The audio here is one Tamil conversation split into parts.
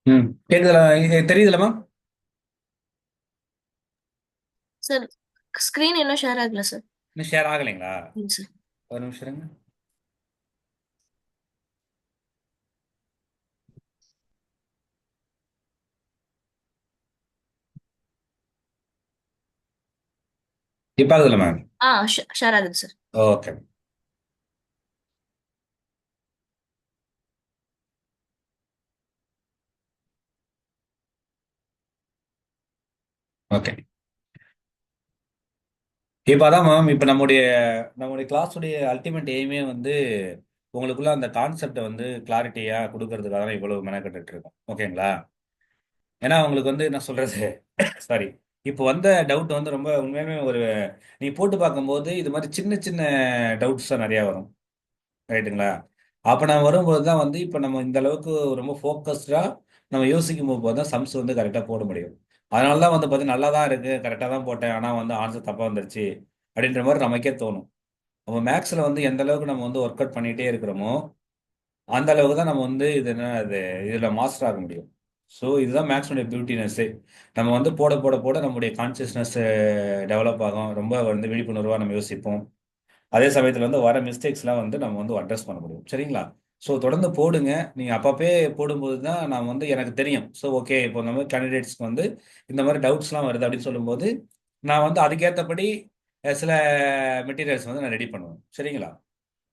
ம். கேக்குதுல? தெரியுதுலமா? சார், ஸ்க்ரீன் இன்னும் ஷேர் ஆகல சார். இன்னும் ஷேர் ஆகலைங்களா? ம் சார். ஒரு நிமிஷம் இருங்க. இப்ப ஆகுதுல மேம்? ஆ, ஷேர் ஆகுது சார். ஓகே. ஓகே. இப்ப அதான் மேம், இப்ப நம்முடைய நம்முடைய கிளாஸுடைய அல்டிமேட் எய்மே வந்து உங்களுக்குள்ள அந்த கான்செப்டை வந்து கிளாரிட்டியா கொடுக்கறதுக்காக தான் இவ்வளவு மெனக்கெட்டுட்டு இருக்கோம். ஓகேங்களா? ஏன்னா உங்களுக்கு வந்து என்ன சொல்றது சாரி, இப்போ வந்த டவுட் வந்து ரொம்ப உண்மையுமே நீ போட்டு பார்க்கும்போது இது மாதிரி சின்ன சின்ன டவுட்ஸ் தான் நிறைய வரும். ரைட்டுங்களா? அப்ப நான் வரும்போது தான் வந்து இப்ப நம்ம இந்த அளவுக்கு ரொம்ப ஃபோக்கஸ்டா நம்ம யோசிக்கும் போது தான் சம்ஸ் வந்து கரெக்டா போட முடியும். அதனால தான் வந்து பார்த்தீங்கன்னா நல்லா தான் இருக்கு, கரெக்டா தான் போட்டேன், ஆனா வந்து ஆன்சர் தப்பா வந்துருச்சு அப்படின்ற மாதிரி நமக்கே தோணும். அப்போ மேக்ஸ்ல வந்து எந்த அளவுக்கு நம்ம வந்து ஒர்க் அவுட் பண்ணிட்டே இருக்கிறோமோ அந்த அளவுக்கு தான் நம்ம வந்து இது என்ன அது இதுல மாஸ்டர் ஆக முடியும். ஸோ இதுதான் மேக்ஸோட பியூட்டினஸ்ஸே. நம்ம வந்து போட போட போட நம்முடைய கான்சியஸ்னஸ் டெவலப் ஆகும். ரொம்ப வந்து விழிப்புணர்வா நம்ம யோசிப்போம். அதே சமயத்துல வந்து வர மிஸ்டேக்ஸ்லாம் வந்து நம்ம வந்து அட்ரஸ் பண்ண முடியும். சரிங்களா? ஸோ தொடர்ந்து போடுங்க. நீங்க அப்பப்பே போடும்போது தான் நான் வந்து எனக்கு தெரியும். ஸோ ஓகே, இப்போ இந்த மாதிரி கேண்டிடேட்ஸ்க்கு வந்து இந்த மாதிரி டவுட்ஸ்லாம் வருது அப்படின்னு சொல்லும்போது நான் வந்து அதுக்கேற்றபடி சில மெட்டீரியல்ஸ் வந்து நான் ரெடி பண்ணுவேன். சரிங்களா?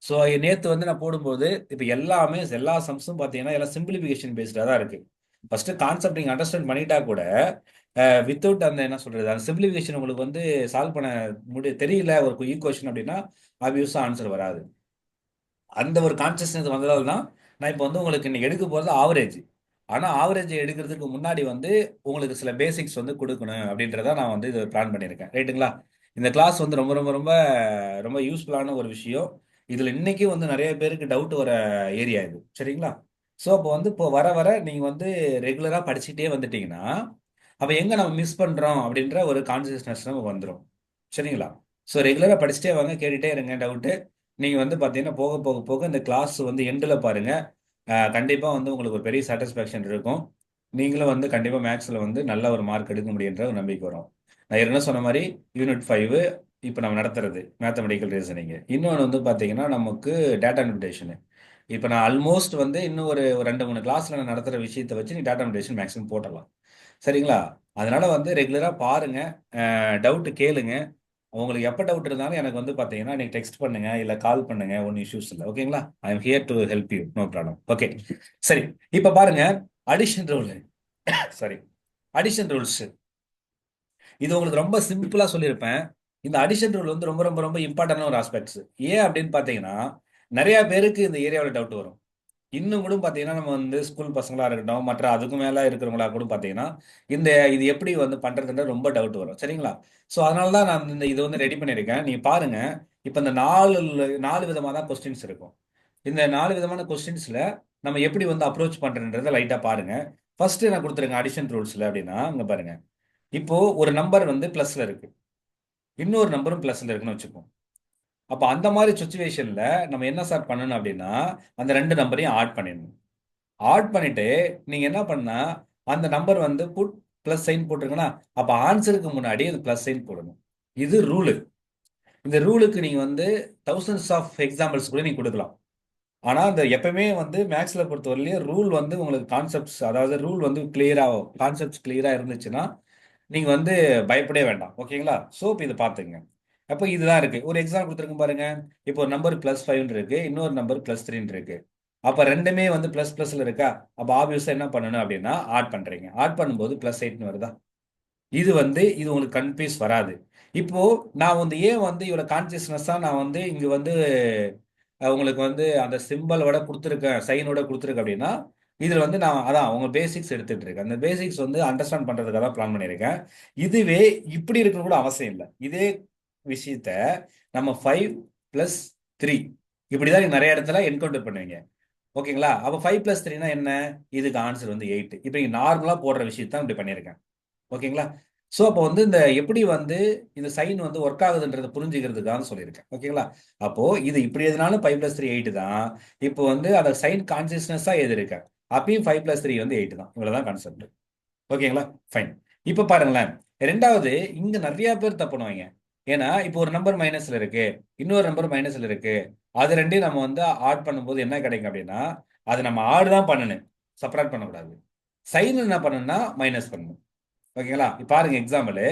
ஸோ நேற்று வந்து நான் போடும்போது இப்போ எல்லாமே எல்லா சம்ஸும் பார்த்தீங்கன்னா எல்லாம் சிம்பிளிஃபிகேஷன் பேஸ்டாக தான் இருக்கு. ஃபர்ஸ்ட் கான்செப்ட் நீங்கள் அண்டர்ஸ்டாண்ட் பண்ணிட்டா கூட வித்தவுட் அந்த என்ன சொல்றது அந்த சிம்பிளிஃபிகேஷன் உங்களுக்கு வந்து சால்வ் பண்ண தெரியல ஒரு ஈக்குவேஷன் அப்படின்னா ஆப்வியஸாக ஆன்சர் வராது. அந்த ஒரு கான்சியஸ்னஸ் வந்ததால தான் நான் இப்போ வந்து உங்களுக்கு இன்னைக்கு எடுக்க போகிறது ஆவரேஜ். ஆனால் ஆவரேஜ் எடுக்கிறதுக்கு முன்னாடி வந்து உங்களுக்கு சில பேசிக்ஸ் வந்து கொடுக்கணும் அப்படின்றத நான் வந்து இது பிளான் பண்ணியிருக்கேன். ரைட்டுங்களா? இந்த கிளாஸ் வந்து ரொம்ப ரொம்ப ரொம்ப ரொம்ப யூஸ்ஃபுல்லான ஒரு விஷயம். இதில் இன்னைக்கு வந்து நிறைய பேருக்கு டவுட் வர ஏரியா இது. சரிங்களா? ஸோ அப்போ வந்து இப்போ வர வர நீங்கள் வந்து ரெகுலராக படிச்சுட்டே வந்துட்டீங்கன்னா அப்போ எங்கே நம்ம மிஸ் பண்ணுறோம் அப்படின்ற ஒரு கான்சியஸ்னஸ் நமக்கு வந்துடும். சரிங்களா? ஸோ ரெகுலராக படிச்சுட்டே வாங்க, கேட்டுட்டே இருங்க டவுட்டு. நீங்கள் வந்து பார்த்தீங்கன்னா போக போக போக இந்த கிளாஸ் வந்து எண்டில் பாருங்க, கண்டிப்பாக வந்து உங்களுக்கு ஒரு பெரிய சாட்டிஸ்ஃபேக்ஷன் இருக்கும். நீங்களும் வந்து கண்டிப்பாக மேக்ஸில் வந்து நல்ல ஒரு மார்க் எடுக்க முடியுன்ற ஒரு நம்பிக்கை வரும். நான் ஏற்கனவே சொன்ன மாதிரி யூனிட் 5 இப்போ நம்ம நடத்துறது மேத்தமெட்டிக்கல் ரீசனிங். இன்னொன்று வந்து பார்த்தீங்கன்னா நமக்கு டேட்டா இன்விடேஷனு. இப்போ நான் ஆல்மோஸ்ட் வந்து இன்னும் ஒரு ஒரு 2 3 கிளாஸில் நான் நடத்துகிற விஷயத்தை வச்சு நீ டேட்டா இன்விடேஷன் மேக்ஸிமம் போட்டுடலாம். சரிங்களா? அதனால வந்து ரெகுலராக பாருங்க, டவுட் கேளுங்க. உங்களுக்கு எப்போ டவுட் இருந்தாலும் எனக்கு வந்து பார்த்தீங்கன்னா நீங்க டெக்ஸ்ட் பண்ணுங்க இல்ல கால் பண்ணுங்க. ஒன்றும் இஷ்யூஸ் இல்லை. ஓகேங்களா? I am here to help you. No problem. Okay. சரி. இப்போ பாருங்க, addition rule. Sorry, addition rules. இது உங்களுக்கு ரொம்ப சிம்பிளா சொல்லியிருப்பேன். இந்த அடிஷன் ரூல் வந்து ரொம்ப ரொம்ப ரொம்ப இம்பார்ட்டன்டான ஒரு ஆஸ்பெக்ட்ஸ். ஏன் அப்படின்னு பார்த்தீங்கன்னா நிறைய பேருக்கு இந்த ஏரியாவில் டவுட் வரும். இன்னும் கூட பார்த்தீங்கன்னா நம்ம வந்து ஸ்கூல் பசங்களா இருக்கட்டும், மற்ற அதுக்கு மேல இருக்கிறவங்களா கூட பார்த்தீங்கன்னா இது எப்படி வந்து பண்றதுன்ற ரொம்ப டவுட் வரும். சரிங்களா? ஸோ அதனால தான் நான் இது வந்து ரெடி பண்ணியிருக்கேன். நீங்க பாருங்க. இப்போ இந்த நாலு நாலு விதமா தான் கொஸ்டின்ஸ் இருக்கும். இந்த நாலு விதமான கொஸ்டின்ஸ்ல நம்ம எப்படி வந்து அப்ரோச் பண்றதுன்றதை லைட்டா பாருங்க. ஃபர்ஸ்ட் நான் கொடுத்துருங்க அடிஷன் ரூல்ஸ்ல அப்படின்னா இங்க பாருங்க. இப்போ ஒரு நம்பர் வந்து பிளஸ்ல இருக்கு, இன்னொரு நம்பரும் பிளஸ்ல இருக்குன்னு வச்சுப்போம். அப்ப அந்த மாதிரி சுச்சுவேஷன்ல நம்ம என்ன சார் பண்ணணும் அப்படின்னா அந்த ரெண்டு நம்பரையும் ஆட் பண்ணிடணும். ஆட் பண்ணிட்டு நீங்க என்ன பண்ணா அந்த நம்பர் வந்து பிளஸ் சைன் போட்டிருக்கனா அப்ப ஆன்சருக்கு முன்னாடி அது பிளஸ் சைன் போடணும். இது ரூலு. இந்த ரூலுக்கு நீங்க வந்து தௌசண்ட்ஸ் ஆஃப் எக்ஸாம்பிள்ஸ் கூட நீங்க கொடுக்கலாம். ஆனா அந்த எப்பவுமே வந்து மேக்ஸ்ல பொறுத்தவரையிலேயே ரூல் வந்து உங்களுக்கு கான்செப்ட்ஸ், அதாவது ரூல் வந்து கிளியரா கான்செப்ட்ஸ் கிளியரா இருந்துச்சுன்னா நீங்க வந்து பயப்படவே வேண்டாம். ஓகேங்களா? ஸோ இப்போ இதை பார்த்துங்க. அப்போ இதுதான் இருக்கு. ஒரு எக்ஸாம் கொடுத்துருக்கும் பாருங்க. இப்போ ஒரு நம்பர் +5 இருக்கு, இன்னொரு நம்பர் +3 இருக்கு. அப்ப ரெண்டுமே வந்து பிளஸ் பிளஸ்ல இருக்கா? அப்ப ஆப்வியஸா என்ன பண்ணணும் அப்படின்னா ஆட் பண்றீங்க. ஆட் பண்ணும்போது +8 வருதா? இது உங்களுக்கு கன்ஃபியூஸ் வராது. இப்போ நான் வந்து ஏன் வந்து இவ்வளவு கான்சியஸ்னஸா நான் வந்து இங்க வந்து உங்களுக்கு வந்து அந்த சிம்பலோட கொடுத்துருக்கேன், சைனோட கொடுத்துருக்கேன் அப்படின்னா இதுல வந்து நான் அதான் உங்க பேசிக்ஸ் எடுத்துட்டு இருக்கேன். அந்த பேசிக்ஸ் வந்து அண்டர்ஸ்டாண்ட் பண்றதுக்காக தான் பிளான் பண்ணியிருக்கேன். இதுவே இப்படி இருக்க கூட அவசியம் இல்லை. இதே விஷயத்த நம்ம 5 + 3 இப்படிதான் நீங்க நிறைய இடத்துல என்கவுண்டர் பண்ணுவீங்க. ஓகேங்களா? அப்ப 5 + 3 என்ன? இதுக்கு ஆன்சர் வந்து 8. இப்போ நீங்க நார்மலா போடுற விஷயத்தான் இப்படி பண்ணியிருக்கேன். ஓகேங்களா? சோ அப்போ வந்து இந்த எப்படி வந்து இந்த சைன் வந்து ஒர்க் ஆகுதுன்றத புரிஞ்சுக்கிறதுக்காக சொல்லியிருக்கேன். ஓகேங்களா? அப்போ இது இப்படி எதுனாலும் 5 + 3 8 தான். இப்போ வந்து அதை சைன் கான்சியஸ்னஸா எழுதியிருக்கேன். அப்பயும் 5 + 3 வந்து 8 தான். இவ்வளவுதான் கான்செப்ட். ஓகேங்களா? ஃபைன். இப்போ பாருங்களேன், ரெண்டாவது இங்க நிறைய பேர் தப்பு பண்ணுவாங்க. ஏன்னா இப்போ ஒரு நம்பர் மைனஸ்ல இருக்கு, இன்னொரு நம்பர் மைனஸ்ல இருக்கு. அது ரெண்டையும் நம்ம வந்து ஆட் பண்ணும்போது என்ன கிடைக்கும் அப்படின்னா, அது நம்ம ஆட் தான் பண்ணணும், சப்ராக்ட் பண்ணக்கூடாது. சைன் என்ன பண்ணணும்னா மைனஸ் பண்ணணும். ஓகேங்களா? இப்போ பாருங்க எக்ஸாம்பிள்,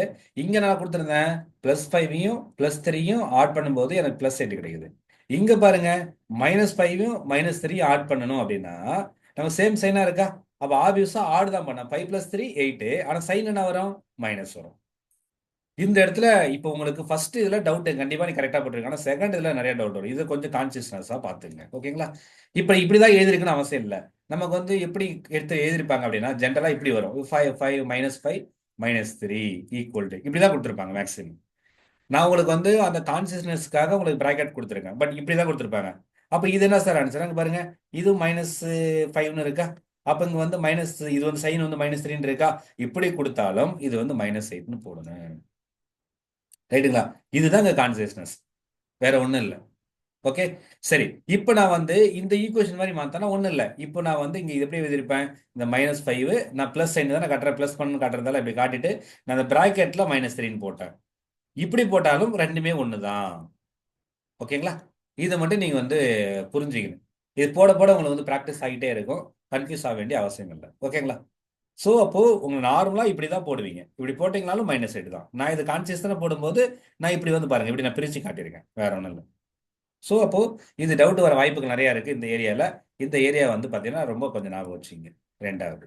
இங்க நான் கொடுத்துருந்தேன் +5யும் +3யும் ஆட் பண்ணும்போது எனக்கு +8 கிடைக்குது. இங்க பாருங்க -5யும் -3யும் ஆட் பண்ணணும் அப்படின்னா நம்ம சேம் சைனா இருக்கா? அப்ப ஆப்வியஸா ஆட் தான் பண்ண 5 + 3 8. ஆனா சைன் என்ன வரும்? மைனஸ் வரும். இந்த இடத்துல இப்போ உங்களுக்கு ஃபர்ஸ்ட் இதுல டவுட் கண்டிப்பா நீ கரெக்டா போட்டிருக்க. ஆனா செகண்ட் இதுல நிறைய டவுட் வரும். இது கொஞ்சம் கான்சியஸ்னஸா பாத்துங்க. ஓகேங்களா? இப்ப இப்படிதான் எழுதிருக்குன்னு அவசியம் இல்லை. நமக்கு வந்து எப்படி எடுத்து எழுதிருப்பாங்க அப்படின்னா ஜென்ரலா இப்படி வரும். 5 5 -5 -3 ஈக்குவல் டு இப்படிதான் கொடுத்துருப்பாங்க மேக்ஸிமம். நான் உங்களுக்கு வந்து அந்த கான்சியஸ்னஸ்க்காக உங்களுக்கு பிராக்கெட் கொடுத்துருக்கேன். பட் இப்படிதான் கொடுத்துருப்பாங்க. அப்ப இது என்ன சார் ஆன்சர்? அங்க பாருங்க, இது -5ன்னு இருக்கா? அப்ப இங்க வந்து மைனஸ், இது வந்து சைன் வந்து -3 இருக்கா? இப்படி கொடுத்தாலும் இது வந்து -8ன்னு போடணும். ரைட்டுங்களா? இதுதான் இங்க கான்சியஸ்னஸ், வேற ஒண்ணும் இல்லை. ஓகே, சரி. இப்போ நான் வந்து இந்த ஈக்குவேஷன் மாதிரி மாத்தனா ஒண்ணும் இல்லை. இப்போ நான் வந்து இங்க இது எப்படி எழுதியிருப்பேன்? இந்த -5 நான் பிளஸ் சைன் தானே காட்டுறேன், பிளஸ் பண்ணு காட்டுறதால இப்படி காட்டிட்டு நான் அந்த பிராக்கெட்ல -3ன்னு போட்டேன். இப்படி போட்டாலும் ரெண்டுமே ஒண்ணுதான். ஓகேங்களா? இதை மட்டும் நீங்க வந்து புரிஞ்சுக்கணும். இது போட போட உங்களுக்கு வந்து ப்ராக்டிஸ் ஆகிட்டே இருக்கும். கன்ஃபியூஸ் ஆக வேண்டிய அவசியம் இல்லை. ஓகேங்களா? ஸோ அப்போ உங்க நார்மலா இப்படி தான் போடுவீங்க. இப்படி போட்டீங்கனாலும் -8 தான். நான் இது கான்சியஸ் தானே போடும்போது நான் இப்படி வந்து பாருங்க, இப்படி நான் பிரிச்சு காட்டியிருக்கேன், வேற ஒன்றும் இல்லை. ஸோ அப்போ இது டவுட் வர வாய்ப்புகள் நிறைய இருக்கு இந்த ஏரியால. இந்த ஏரியா வந்து பாத்தீங்கன்னா ரொம்ப கொஞ்சம் ஞாபகம் வச்சுங்க. ரெண்டாவது,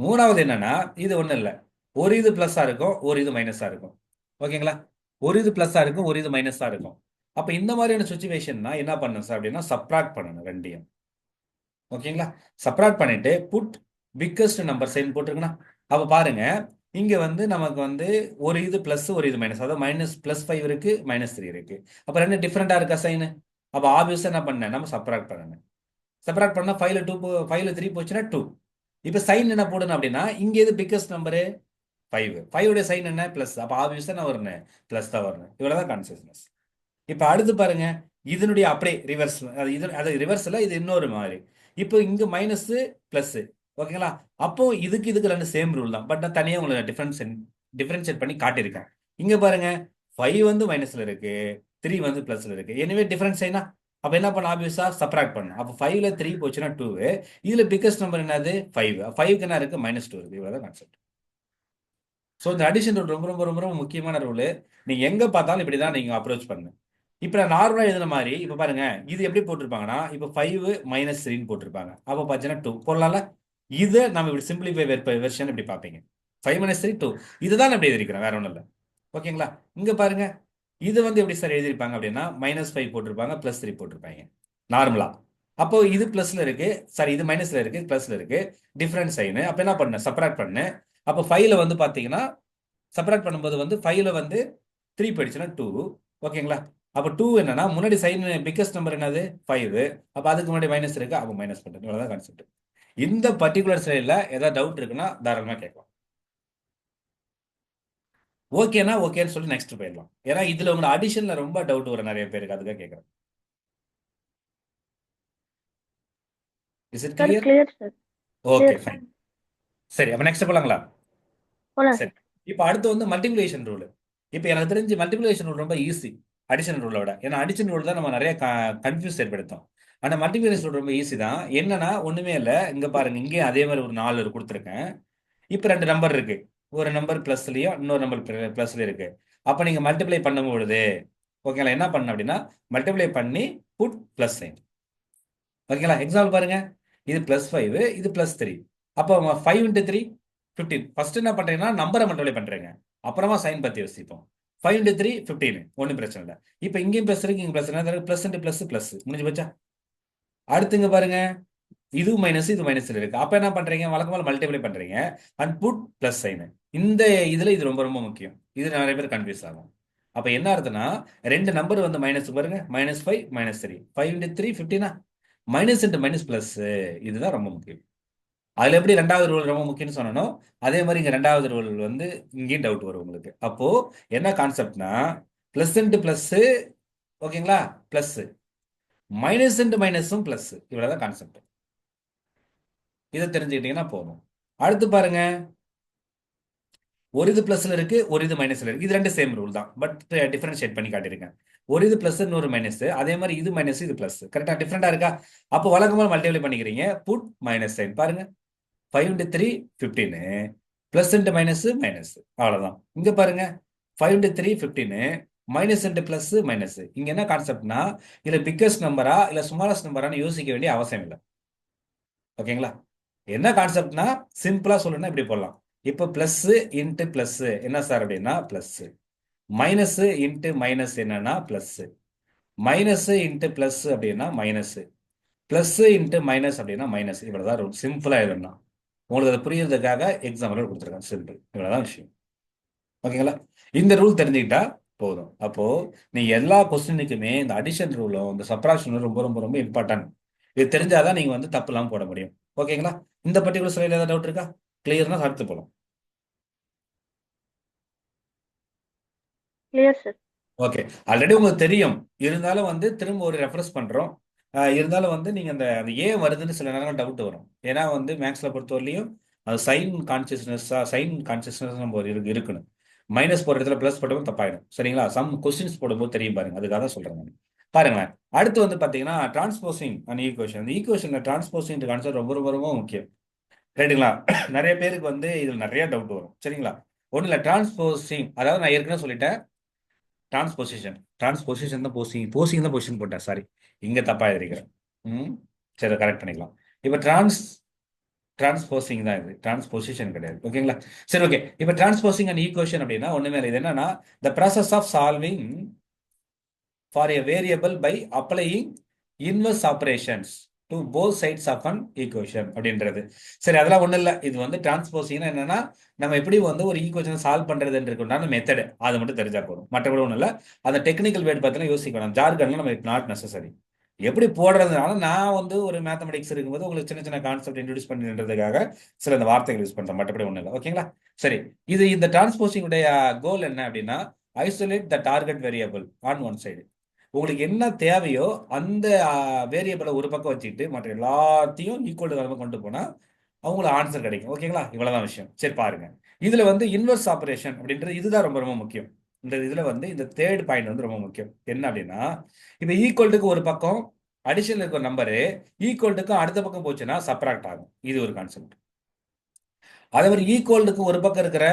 மூணாவது என்னன்னா, இது ஒண்ணும் இல்லை. ஒரு இது பிளஸ்ஸா இருக்கும், ஒரு இது மைனஸா இருக்கும். ஓகேங்களா? ஒரு இது பிளஸ்ஸா இருக்கும், ஒரு இது மைனஸா இருக்கும். அப்ப இந்த மாதிரியான சுச்சுவேஷன்னா என்ன பண்ணணும் சார் அப்படின்னா, சப்ராக்ட் பண்ணணும் ரெண்டையும். ஓகேங்களா? சப்ராக்ட் பண்ணிட்டு புட் பிக்கஸ்ட் நம்பர் சைன் போட்டிருக்குன்னா, அப்ப பாருங்க, இங்க வந்து நமக்கு வந்து ஒரு இது பிளஸ் ஒரு இது மைனஸ், அதாவது +5 இருக்கு, -3 இருக்கு. அப்ப ரெண்டு டிஃபரெண்டா இருக்கா சைன்? அப்ப ஆப்வியஸா என்ன பண்ணேன், நம்ம சப்ராக்ட் பண்ணணும். சப்ராக்ட் பண்ணா 5ல 3 போச்சுன்னா 2. இப்ப சைன் என்ன போடணும் அப்படின்னா, இங்க எது பிக்கஸ்ட் நம்பரு? 5. 5 உடைய சைன் என்ன? பிளஸ். அப்ப ஆப்வியஸா என்ன வரணும்? பிளஸ் தான் வரணும். இவ்வளவுதான் கான்சியஸ்னஸ். இப்ப அடுத்து பாருங்க, இதனுடைய அப்படியே ரிவர்ஸ், அது ரிவர்ஸ்ல இது இன்னொரு மாதிரி. இப்போ இங்க மைனஸ் பிளஸ். ஓகேங்களா? அப்போ இதுக்கு ரெண்டு சேம் ரூல் தான். பட் நான் தனியாக உங்களுக்கு டிஃபரன்ஷியேட் பண்ணி காட்டியிருக்கேன். இங்க பாருங்க, 5 வந்து மைனஸ்ல இருக்கு, 3 வந்து பிளஸ்ல இருக்கு. எனவே டிஃபரன்ஸ் சைனா அப்ப என்ன பண்ண? ஆப்வியஸா சப்ராக்ட் பண்ணணும். அப்ப 5ல 3 போச்சுன்னா 2. இதுல பிக்கஸ்ட் நம்பர் என்னது? 5. 5க்கு என்ன இருக்கு? -2 இருக்கு. இவ்வளவுதான் கான்செப்ட். ஸோ இந்த அடிஷன் ரூல் ரொம்ப ரொம்ப ரொம்ப ரொம்ப முக்கியமான ரூல். நீங்க எங்க பார்த்தாலும் இப்படிதான் நீங்க அப்ரோச் பண்ணணும். இப்ப நான் நார்மலா எழுதுன மாதிரி இப்ப பாருங்க, இது எப்படி போட்டிருப்பாங்கன்னா, இப்ப 5 -3ன்னு போட்டிருப்பாங்க. அப்ப பாத்தீங்கன்னா 2 போடலாம்ல. இதை நம்ம இப்படி சிம்பிளிஃபை வெர்ஷன் இப்படி பார்ப்பீங்க. 5 -3 2. இதுதான் நான் இப்படி எழுதிருக்கிறேன், வேற ஒண்ணும் இல்லை. ஓகேங்களா? இங்க பாருங்க, இது வந்து எப்படி சார் எழுதிருப்பாங்க அப்படின்னா, -5 போட்டிருப்பாங்க, +3 போட்டிருப்பாங்க நார்மலா. அப்போ இது பிளஸ்ல இருக்கு, சாரி இது மைனஸ்ல இருக்கு, பிளஸ்ல இருக்கு, டிஃபரன்ஸ் சைன். அப்ப என்ன பண்ண? சப்ராக்ட் பண்ணு. அப்போ 5ல வந்து பாத்தீங்கன்னா, சப்ராக்ட் பண்ணும்போது வந்து 5ல வந்து 3 போயிடுச்சுன்னா 2. ஓகேங்களா? அப்போ 2 என்னன்னா, முன்னாடி சைன் பிக்கஸ்ட் நம்பர் என்னது? 5. அப்ப அதுக்கு முன்னாடி மைனஸ் இருக்கு, அப்போ மைனஸ் பண்ணுறது. இவ்வளவுதான் கான்செப்ட். இந்த பர்டிகுலர் ஸ்லைட்ல ஏதாவது டவுட் இருக்குன்னா தாராளமா கேட்கலாம். ஓகேனா ஓகேன்னு சொல்லி நெக்ஸ்ட் போயிடலாம். ஏன்னா இதுல உங்க அடிஷன்ல ரொம்ப டவுட் வரும் நிறைய பேருக்கு, அதுக்காக கேட்கறேன். Is it sir clear? Clear sir. Okay, clear. Fine. சரி, அப்ப நெக்ஸ்ட் போலாங்களா? போலாம் சரி. சார். இப்போ அடுத்து வந்து மல்டிப்ளிகேஷன் ரூல். இப்போ எனக்கு தெரிஞ்சு மல்டிப்ளிகேஷன் ரூல் ரொம்ப ஈஸி அடிஷன் ரூலை விட. ஏன்னா அடிஷன் ரூல் தான் நம்ம நிறைய கன்ஃபியூஸ் ஏற்படுத்தும். ஆனா மல்டிப்ளிகேஷன் ரூல் ரொம்ப ஈஸி தான். என்னன்னா ஒண்ணுமே இல்லை. இங்க பாருங்க, இங்கே அதே மாதிரி ஒரு 4 கொடுத்துருக்கேன். இப்போ ரெண்டு நம்பர் இருக்கு. ஒரு நம்பர் பிளஸ்லயும் இன்னொரு நம்பர் பிளஸ்ல இருக்கு. அப்ப நீங்க மல்டிப்ளை பண்ணும் பொழுது ஓகேங்களா, என்ன பண்ண அப்படின்னா மல்டிப்ளை பண்ணி புட் பிளஸ் சைன். ஓகேங்களா? எக்ஸாம்பிள் பாருங்க, இது +5, இது +3. அப்போ 5 × 3 15. ஃபர்ஸ்ட் என்ன பண்றீங்கன்னா நம்பரை மல்டிப்ளை பண்றீங்க, அப்புறமா சைன் பத்தி யோசிப்போம். 5 × 3 15, ஒன்றும் பிரச்சனை இல்லை. இப்போ இங்கேயும் பிளஸ் இருக்கு, இங்க பிளஸ் பிளஸ் பிளஸ் பிளஸ் முடிஞ்சு போச்சா? அடுத்துங்க பாருங்க, இது மைனஸ் இது மைனஸ்ல இருக்கு. அப்ப என்ன பண்றீங்க? வழக்கமா மல்டிப்ளை பண்றீங்க அண்ட் புட் பிளஸ் சைன். இந்த இதுல இது ரொம்ப ரொம்ப முக்கியம். இது நிறைய பேர் கன்ஃபியூஸ் ஆகும். அப்ப என்ன அர்த்தம்னா, ரெண்டு நம்பர் வந்து மைனஸ் பாருங்க, -5 -3. 5 × 3 15. மைனஸ் இன்ட்டு மைனஸ் பிளஸ், இதுதான் ரொம்ப முக்கியம். அதுல எப்படி ரெண்டாவது ரூல் ரொம்ப முக்கியம்னு சொன்னோம், அதே மாதிரி இங்க ரெண்டாவது ரூல் வந்து இங்கேயும் டவுட் வரும் உங்களுக்கு. அப்போ என்ன கான்செப்ட்னா, பிளஸ் இன்ட்டு பிளஸ், ஓகேங்களா, பிளஸ் மைனஸ் இன்ட்டு மைனஸும் பிளஸ், இவ்வளவுதான் கான்செப்ட். இதை தெரிஞ்சுக்கிட்டீங்கன்னா போதும். அடுத்து பாருங்க, ஒரு இது பிளஸ்ல இருக்கு, ஒரு இது மைனஸ்ல இருக்கு. இது ரெண்டு சேம் ரூல் தான், பட் டிஃபரன்ஷியேட் பண்ணி காட்டியிருக்கேன். ஒரு இது பிளஸ், இன்னொரு மைனஸ். அதே மாதிரி இது மைனஸ், இது பிளஸ். கரெக்டா டிஃபரெண்டா இருக்கா? அப்போ வழக்கமாக மல்டிப்ளை பண்ணிக்கிறீங்க. Put minus sign. பாருங்க, 5 into 3 15, plus into minus minus. அவ்வளவுதான். இங்க பாருங்க, 5 into 3 15, minus into plus minus. இங்க என்ன கான்செப்ட்னா, இதுல பிக்கஸ்ட் நம்பரா இல்ல ஸ்மாலஸ்ட் நம்பரான்னு யோசிக்க வேண்டிய அவசியம் இல்லை. ஓகேங்களா? என்ன கான்செப்ட்னா, சிம்பிளா சொல்லணும்னா இப்படி போடலாம். இப்போ பிளஸ் இன்ட்டு பிளஸ் என்ன சார் அப்படின்னா பிளஸ், மைனஸ் இன்ட்டு மைனஸ் என்னன்னா பிளஸ், மைனஸ் இன்ட்டு பிளஸ் அப்படின்னா மைனஸ், பிளஸ் இன்ட்டு மைனஸ் அப்படின்னா மைனஸ். இவ்வளவுதான் ரூல். சிம்பிளா எழுதணும். உங்களுக்கு அது புரியறதுக்காக எக்ஸாம்பிள் கொடுத்துருக்கேன். சிம்பிள், இவ்வளவுதான் விஷயம். ஓகேங்களா? இந்த ரூல் தெரிஞ்சுக்கிட்டா போதும். அப்போ நீ எல்லா கொஸ்டினுக்குமே இந்த அடிஷன் ரூலும் இந்த சப்ராக்ஷன் ரொம்ப ரொம்ப ரொம்ப இம்பார்ட்டன்ட். இது தெரிஞ்சாதான் நீங்க வந்து தப்பு இல்லாம போட முடியும். ஓகேங்களா? இந்த பர்டிகுலர் ஸ்லைட்ல ஏதாவது டவுட் இருக்கா? கிளியர்னா அடுத்து போலாம். Clear sir. ஓகே, ஆல்ரெடி உங்களுக்கு தெரியும். இருந்தாலும் வந்து திரும்ப ஒரு ரெஃபரன்ஸ் பண்றோம். இருந்தாலும் வந்து நீங்க அந்த அந்த ஏன் வருதுன்னு சில நேரம் டவுட் வரும். ஏன்னா வந்து மேக்ஸ்ல பொறுத்தவரையிலையும் அது சைன் கான்சியஸ்னஸ் நம்ம இருக்கணும். மைனஸ் போடுற இடத்துல பிளஸ் போட்டவும் தப்பாயிடும். சரிங்களா? சம் கொஸ்டின்ஸ் போடும்போது தெரியும் பாருங்க. அதுக்காக தான் சொல்றேன் நான். பாருங்களேன், அடுத்து வந்து பாத்தீங்கன்னா டிரான்ஸ்போசிங் அண்ட் ஈக்குவேஷன். அந்த ஈக்குவேஷன்ல டிரான்ஸ்போசிங் கான்செப்ட் ரொம்ப ரொம்ப ரொம்ப முக்கியம். ரைட்டுங்களா? நிறைய பேருக்கு வந்து இதுல நிறைய டவுட் வரும். சரிங்களா? ஒன்றும் இல்லை, டிரான்ஸ்போசிங் அதாவது நான் ஏற்கனவே சொல்லிட்டேன். டிரான்ஸ்பொசிஷன் தான் போசிங், போசிங் தான் பொசிஷன் போட்டேன். சாரி, இங்க தப்பா எழுதிக்கிறேன். ம், சரி, கரெக்ட் பண்ணிக்கலாம். இப்போ டிரான்ஸ்போசிங் தான் இது, டிரான்ஸ்பொசிஷன் கிடையாது. ஓகேங்களா? சரி, ஓகே. இப்போ டிரான்ஸ்போசிங் அண்ட் ஈக்குவேஷன் அப்படின்னா ஒண்ணுமே இல்லை. இது என்னன்னா, the process of solving for a variable by applying inverse operations to both sides of an equation அப்படின்றது. சரி, அதெல்லாம் ஒண்ணும் இல்ல. இது வந்து டிரான்ஸ்போசிங்னா என்னன்னா, நம்ம எப்படி வந்து ஒரு ஈக்குவேஷன் சால்வ் பண்றதுன்றதுக்குண்டான மெத்தட், அது மட்டும் தெரிஞ்சா போதும். மற்றபடி ஒண்ணும் இல்ல. அந்த டெக்னிக்கல் வேர்ட் பத்திலாம் யோசிக்கணும். ஜார்கன்லாம் நம்ம நாட் நெசசரி. எப்படி போடுறதுனால நான் வந்து ஒரு மேத்தமெட்டிக்ஸ் இருக்கும்போது உங்களுக்கு சின்ன சின்ன கான்செப்ட் இன்ட்ரடியூஸ் பண்ணின்றதுக்காக சில இந்த வார்த்தைகள் யூஸ் பண்றேன். மற்றபடி ஒண்ணும் இல்லை. ஓகேங்களா? சரி, இது இந்த டிரான்ஸ்போசிங் உடைய கோல் என்ன அப்படின்னா, isolate the target variable on one side. உங்களுக்கு என்ன தேவையோ அந்த வேரியபிளை ஒரு பக்கம் வச்சுக்கிட்டு மற்ற எல்லாத்தையும் ஈக்குவல் கொண்டு போனா அவங்களுக்கு ஆன்சர் கிடைக்கும். ஓகேங்களா? இவ்வளவுதான் விஷயம். சரி, பாருங்க. இதுல வந்து இன்வெர்ஸ் ஆபரேஷன் அப்படின்றது இதுதான் ரொம்ப ரொம்ப முக்கியம். இந்த இதுல வந்து இந்த தேர்ட் பாயிண்ட் வந்து ரொம்ப முக்கியம். என்ன அப்படின்னா, இப்ப ஈக்குவல்ட்டுக்கு ஒரு பக்கம் அடிஷனல் இருக்கிற நம்பரு ஈக்குவல்ட்டுக்கு அடுத்த பக்கம் போச்சுன்னா சப்ராக்ட் ஆகும். இது ஒரு கான்செப்ட். அதே மாதிரி ஈக்குவலுக்கு ஒரு பக்கம் இருக்கிற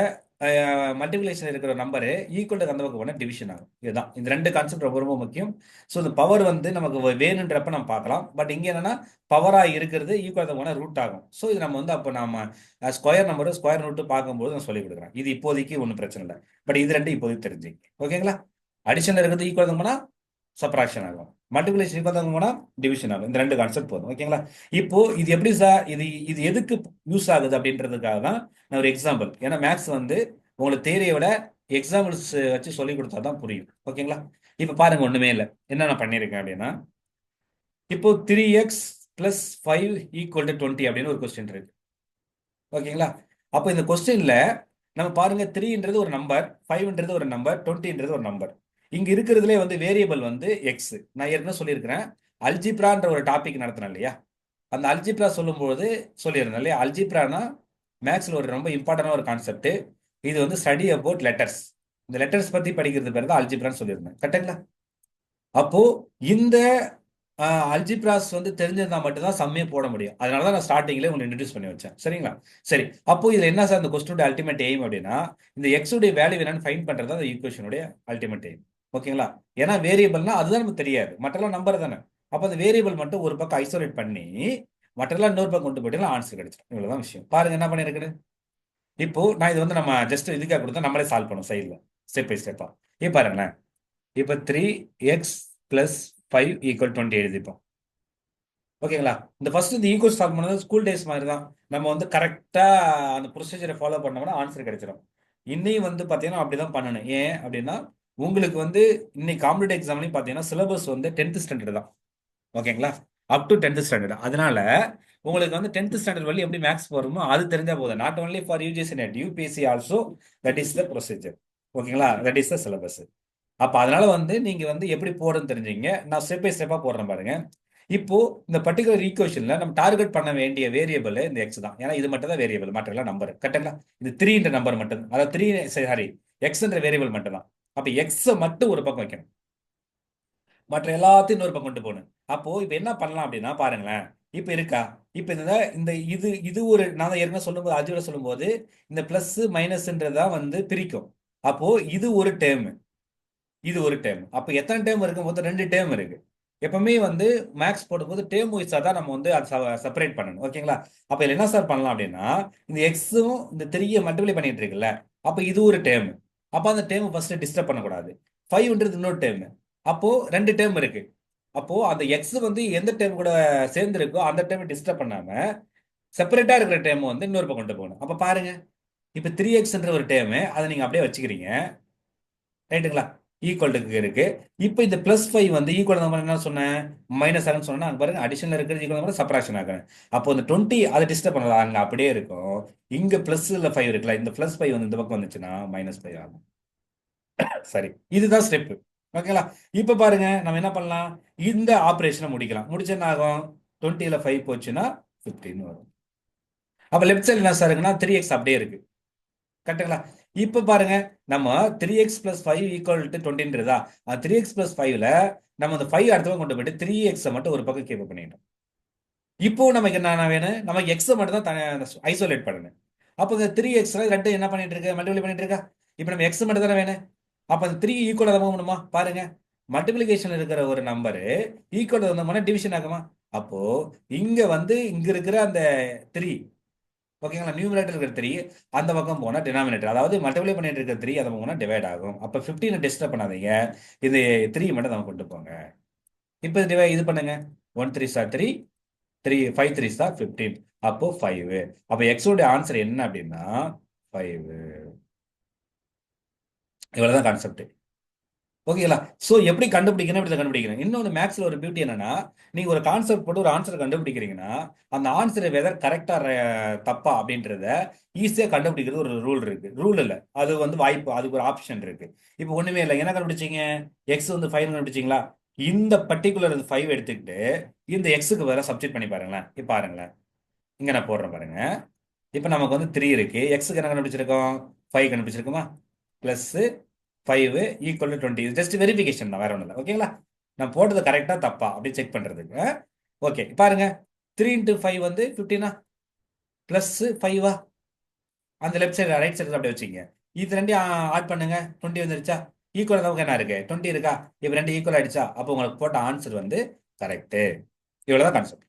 மல்டிபிளேஷன் இருக்கிற நம்பரு ஈக்குவலுக்கு அந்த பக்கம் போனால் டிவிஷன் ஆகும். இதுதான் இந்த ரெண்டு கான்செப்ட் ரொம்ப ரொம்ப முக்கியம். ஸோ இந்த பவர் வந்து நமக்கு வேணுன்றப்ப நம்ம பார்க்கலாம். பட் இங்கே என்னன்னா, பவராக இருக்கிறது ஈக்குவல் போனால் ரூட் ஆகும். ஸோ இது நம்ம வந்து அப்போ நம்ம ஸ்கொயர் நம்பர் ஸ்கொயர் ரூட் பார்க்கும்போது நான் சொல்லிக் கொடுக்குறேன். இது இப்போதைக்கு ஒன்றும் பிரச்சனை இல்லை. பட் இது ரெண்டு இப்போதைக்கு தெரிஞ்சுங்க. ஓகேங்களா? அடிஷன் இருக்கிறது ஈக்குவல் போனால் சப்ராக்ஷன் ஆகும், மல்டிபிளேஷன் ஈக்குவல் போனால் டிவிஷன் ஆகும். இந்த ரெண்டு கான்செப்ட் போதும். ஓகேங்களா? இப்போ இது எப்படி சார், இது இது எதுக்கு யூஸ் ஆகுது அப்படின்றதுக்காக தான் நான் ஒரு எக்ஸாம்பிள். ஏன்னா மேக்ஸ் வந்து உங்களுக்கு தேரியை விட எக்ஸாம்பிள்ஸ் வச்சு சொல்லி கொடுத்தா தான் புரியும். ஓகேங்களா? இப்போ பாருங்க, ஒண்ணுமே இல்லை. என்ன நான் பண்ணியிருக்கேன் அப்படின்னா, இப்போ 3x பிளஸ் 5 ஈக்குவல் டு 20 அப்படின்னு ஒரு கொஸ்டின் இருக்கு. ஓகேங்களா? அப்போ இந்த கொஸ்டின்ல நம்ம பாருங்க, 3ன்றது ஒரு நம்பர், 5ன்றது ஒரு நம்பர், 20ன்றது ஒரு நம்பர். இங்க இருக்கிறதுலே வந்து வேரியபிள் வந்து எக்ஸ். நான் ஏற்கனவே சொல்லியிருக்கிறேன், அல்ஜிப்ரான்ற ஒரு டாபிக் நடத்தினேன் இல்லையா? அந்த அல்ஜிப்ரா சொல்லும்போது சொல்லியிருந்தேன் இல்லையா? அல்ஜிப்ரானா மேக்ஸ்ல ஒரு ரொம்ப இம்பார்ட்டன்டான ஒரு கான்செப்ட். இது வந்து ஸ்டடி அபவுட் லெட்டர்ஸ். இந்த லெட்டர்ஸ் பத்தி படிக்கிறது பேர் தான் அல்ஜிப்ரான்னு சொல்லியிருந்தேன். கரெக்டுங்களா? அப்போ இந்த அல்ஜிப்ராஸ் வந்து தெரிஞ்சிருந்தா மட்டும்தான் சம்மே போட முடியும். அதனால தான் நான் ஸ்டார்டிங்லேயே உங்களுக்கு இன்ட்ரடியூஸ் பண்ணி வச்சேன். சரிங்களா? சரி, அப்போ இதுல என்ன சார் இந்த கொஸ்டினோட அல்டிமேட் எய்ம் அப்படின்னா, இந்த எக்ஸ் உடைய வேல்யூ என்னன்னு ஃபைண்ட் பண்றது தான் அந்த ஈக்குவேஷனுடைய அல்டிமேட் எய்ம். ஓகேங்களா? ஏன்னா வேரியபிள்னா அதுதான் நமக்கு தெரியாது, மற்றெல்லாம் நம்பர் தானே. அப்போ அந்த வேரியபிள் மட்டும் ஒரு பக்கம் ஐசோலேட் பண்ணி மற்றெல்லாம் இன்னொரு பக்கம் கொண்டு போயிட்டு ஆன்சர் கிடைச்சிடும். இவ்வளவுதான் விஷயம். பாருங்க என்ன பண்ணிருக்குன்னு. இப்போ நான் இது வந்து நம்ம ஜஸ்ட் இதுக்காக கொடுத்தா நம்மளே சால்வ் பண்ணும் சைடில், ஸ்டெப் பை ஸ்டெப்பா. இப்போ பாருங்களேன், இப்போ 3x பிளஸ் 5 ஈக்குவல் 20 எழுதிப்போம். ஓகேங்களா? இந்த ஃபர்ஸ்ட் இந்த ஈக்குவல் சால்வ் பண்ணது ஸ்கூல் டேஸ் மாதிரி தான். நம்ம வந்து கரெக்டா அந்த ப்ரொசீஜரை ஃபாலோ பண்ணோம்னா ஆன்சர் கிடைச்சிடும். இன்னையும் வந்து பார்த்தீங்கன்னா அப்படிதான் பண்ணணும். ஏன் அப்படின்னா, உங்களுக்கு வந்து இன்னைக்கு காம்படிட்டிவ் எக்ஸாம்லையும் பார்த்தீங்கன்னா சிலபஸ் வந்து 10th ஸ்டாண்டர்ட் தான். ஓகேங்களா? Up to 10th standard. அதனால உங்களுக்கு வந்து 10th ஸ்டாண்டர்ட் வழி எப்படி மேக்ஸ் போறோமோ அது தெரிஞ்சா போதும். Not only for UGC NET, UPSC also. That is the procedure. ஓகேங்களா? That is the syllabus. அப்ப அதனால வந்து நீங்க வந்து எப்படி போடுறதுன்னு தெரிஞ்சுங்க. நான் ஸ்டெப் பை ஸ்டெப்பா போடுறேன் பாருங்க. இப்போ இந்த பர்டிகுலர் ஈக்குவேஷன்ல நம்ம டார்கெட் பண்ண வேண்டிய வேரியபிள் இந்த எக்ஸ் தான். ஏன்னா இது மட்டும் தான் வேரியபிள், மற்றெல்லாம் நம்பர். கரெக்டுங்களா? இது 3ன்ற நம்பர் மட்டும், அதாவது 3, சாரி, எக்ஸ்ன்ற வேரியபிள் மட்டும் தான். அப்ப எக்ஸை மட்டும் ஒரு பக்கம் வைக்கணும், மற்ற எல்லாத்தையும் இன்னொரு பக்கம் கொண்டு போகணும். அப்போ இப்போ என்ன பண்ணலாம் அப்படின்னா பாருங்களேன். இப்போ இருக்கா, இப்போ இந்த இந்த இது இது ஒரு, நான் தான் ஏற்கனவே சொல்லும்போது அஜுவல சொல்லும்போது இந்த பிளஸ் மைனஸ்ன்றதான் வந்து பிரிக்கும். அப்போ இது ஒரு டேர்ம், இது ஒரு டேர்ம். அப்போ எத்தனை டேர்ம் இருக்கு? மொத்தம் 2 டேர்ம் இருக்கு. எப்பவுமே வந்து மேக்ஸ் போடும்போது டேர்ம் வைஸா தான் நம்ம வந்து அதை செப்பரேட் பண்ணணும். ஓகேங்களா? அப்ப இதுல என்ன சார் பண்ணலாம் அப்படின்னா, இந்த எக்ஸும் இந்த 3 மல்டிப்ளை பண்ணிட்டு இருக்குல்ல, அப்ப இது ஒரு டேர்ம். அப்ப அந்த டேர்ம் ஃபர்ஸ்ட் டிஸ்டர்ப் பண்ணக்கூடாது. 5ன்றது இன்னொரு டேர்ம். அப்போ 2 டேர்ம் இருக்கு. அப்போ அந்த எக்ஸ் வந்து எந்த டேர்ம் கூட சேர்ந்து இருக்கோ அந்த டேர்ம் டிஸ்டர்ப் பண்ணாம செப்பரேட்டா இருக்கிற டேர்ம் வந்து இன்னொரு பக்கம் கொண்டு போகணும். அப்ப பாருங்க, இப்ப 3x ஒரு டேர்ம், அதை நீங்க அப்படியே வச்சுக்கிறீங்க. ரைட்டுங்களா? ஈக்குவல்ட்டுக்கு இருக்கு. இப்போ இந்த பிளஸ் 5 வந்து ஈக்குவல் நம்பர் என்ன சொன்னேன்? மைனஸ் ஆகுன்னு சொன்னா அங்க பாருங்க, அடிஷனல் இருக்கிறது ஈக்குவல் நம்பர் சப்ராக்ஷன் ஆகணும். அப்போ இந்த 20 அதை டிஸ்டர்ப் பண்ணலாம், அங்க அப்படியே இருக்கும். இங்க பிளஸ்ல 5 இருக்குல்ல, இந்த பிளஸ் 5 வந்து இந்த பக்கம் வந்துச்சுன்னா -5 ஆகும். சரி, இதுதான் ஸ்டெப். ஓகேங்களா? இப்ப பாருங்க நம்ம என்ன பண்ணலாம், இந்த ஆபரேஷனை முடிக்கலாம். முடிச்ச என்ன ஆகும்? 20ல 5 போச்சுன்னா 15 வரும். அப்ப லெஃப்ட் சைடு என்ன சார் இருக்குன்னா 3x அப்படியே இருக்கு. கரெக்டுங்களா? இப்ப பாருங்க, நம்ம 3x பிளஸ் 5 ஈக்குவல் டு 20ன்றதா, 3x பிளஸ் 5ல நம்ம அந்த 5 அடுத்த பக்கம் கொண்டு போயிட்டு 3x மட்டும் ஒரு பக்கம் கீப் பண்ணிட்டோம். இப்போ நமக்கு என்ன வேணும்? நமக்கு x மட்டும் தான் ஐசோலேட் பண்ணணும். அப்போ இந்த 3xல 2 என்ன பண்ணிட்டு இருக்கு? மல்டிப்ளை பண்ணிட்டு இருக்கா? இப்போ நம்ம x மட்டும் தானே வேணும். அப்ப அந்த 3 ஈக்குவல் தான் பண்ணணுமா? பாருங்க, மல்டிப்ளிகேஷன் இருக்கிற ஒரு நம்பர் ஈக்குவல் வந்தோம்னா டிவிஷன் ஆகுமா? அப்போ இங்க வந்து இங்க இருக்கிற அந்த 3, ஓகேங்களா, நியூமரேட்டர் இருக்கிற 3 அந்த பக்கம் போனா டினாமினேட்டர், அதாவது மல்டிப்ளை பண்ணிட்டு இருக்கிற 3 அந்த பக்கம் போனா டிவைட் ஆகும். அப்ப 15 டிஸ்டர்ப் பண்ணாதீங்க, இது 3 மட்டும் நம்ம கொண்டு போங்க. இப்போ இது பண்ணுங்க, 1 3 சார் 3, 3 5 3 சார் 15, அப்போ 5. அப்போ எக்ஸ் உடைய ஆன்சர் என்ன அப்படின்னா 5. இவ்வளவுதான் கான்செப்ட். ஓகேங்களா? சோ எப்படி கண்டுபிடிக்கணும், இப்படி கண்டுபிடிக்கணும். இன்னொன்று மேக்ஸ்ல ஒரு பியூட்டி என்னன்னா, நீங்க ஒரு கான்செப்ட் போட்டு ஒரு ஆன்சர் கண்டுபிடிக்கிறீங்கன்னா அந்த ஆன்சர் வெதர் கரெக்டா தப்பா அப்படின்றத ஈஸியா கண்டுபிடிக்கிறது ஒரு ரூல் இருக்கு. ரூல் இல்ல, அது வந்து வாய்ப்பு, அதுக்கு ஒரு ஆப்ஷன் இருக்கு. இப்போ ஒண்ணுமே இல்லை, என்ன கண்டுபிடிச்சீங்க? எக்ஸ் வந்து 5 கண்டுபிடிச்சீங்களா? இந்த பர்டிகுலர் 5 எடுத்துக்கிட்டு இந்த எக்ஸுக்கு வேற சப்ஸ்டிட் பண்ணி பாருங்களேன். இப்போ பாருங்களேன், இங்க நான் போடுறேன் பாருங்க. இப்போ நமக்கு வந்து 3 இருக்கு, எக்ஸுக்கு என்ன கண்டுபிடிச்சிருக்கோம்? 5 கண்டுபிடிச்சிருக்குமா? Plus 5 equal to 20. இது ஜஸ்ட் வெரிஃபிகேஷன் தான், வேற ஒன்றும் இல்லை. ஓகேங்களா? நான் போட்டது கரெக்டா தப்பா அப்படின்னு செக் பண்றதுக்கு. ஓகே, பாருங்க, 3 × 5 வந்து 15, பிளஸ் 5 அந்த லெஃப்ட் சைடு ரைட் சைடு அப்படியே வச்சுங்க. இது ரெண்டையும் ஆட் பண்ணுங்க, 20 வந்துருச்சா? ஈக்குவல் நமக்கு என்ன இருக்கு? 20 இருக்கா? இப்போ ரெண்டு ஈக்குவல் ஆயிடுச்சா? அப்போ உங்களுக்கு போட்ட ஆன்சர் வந்து கரெக்ட். இவ்வளவுதான் கான்செப்ட்.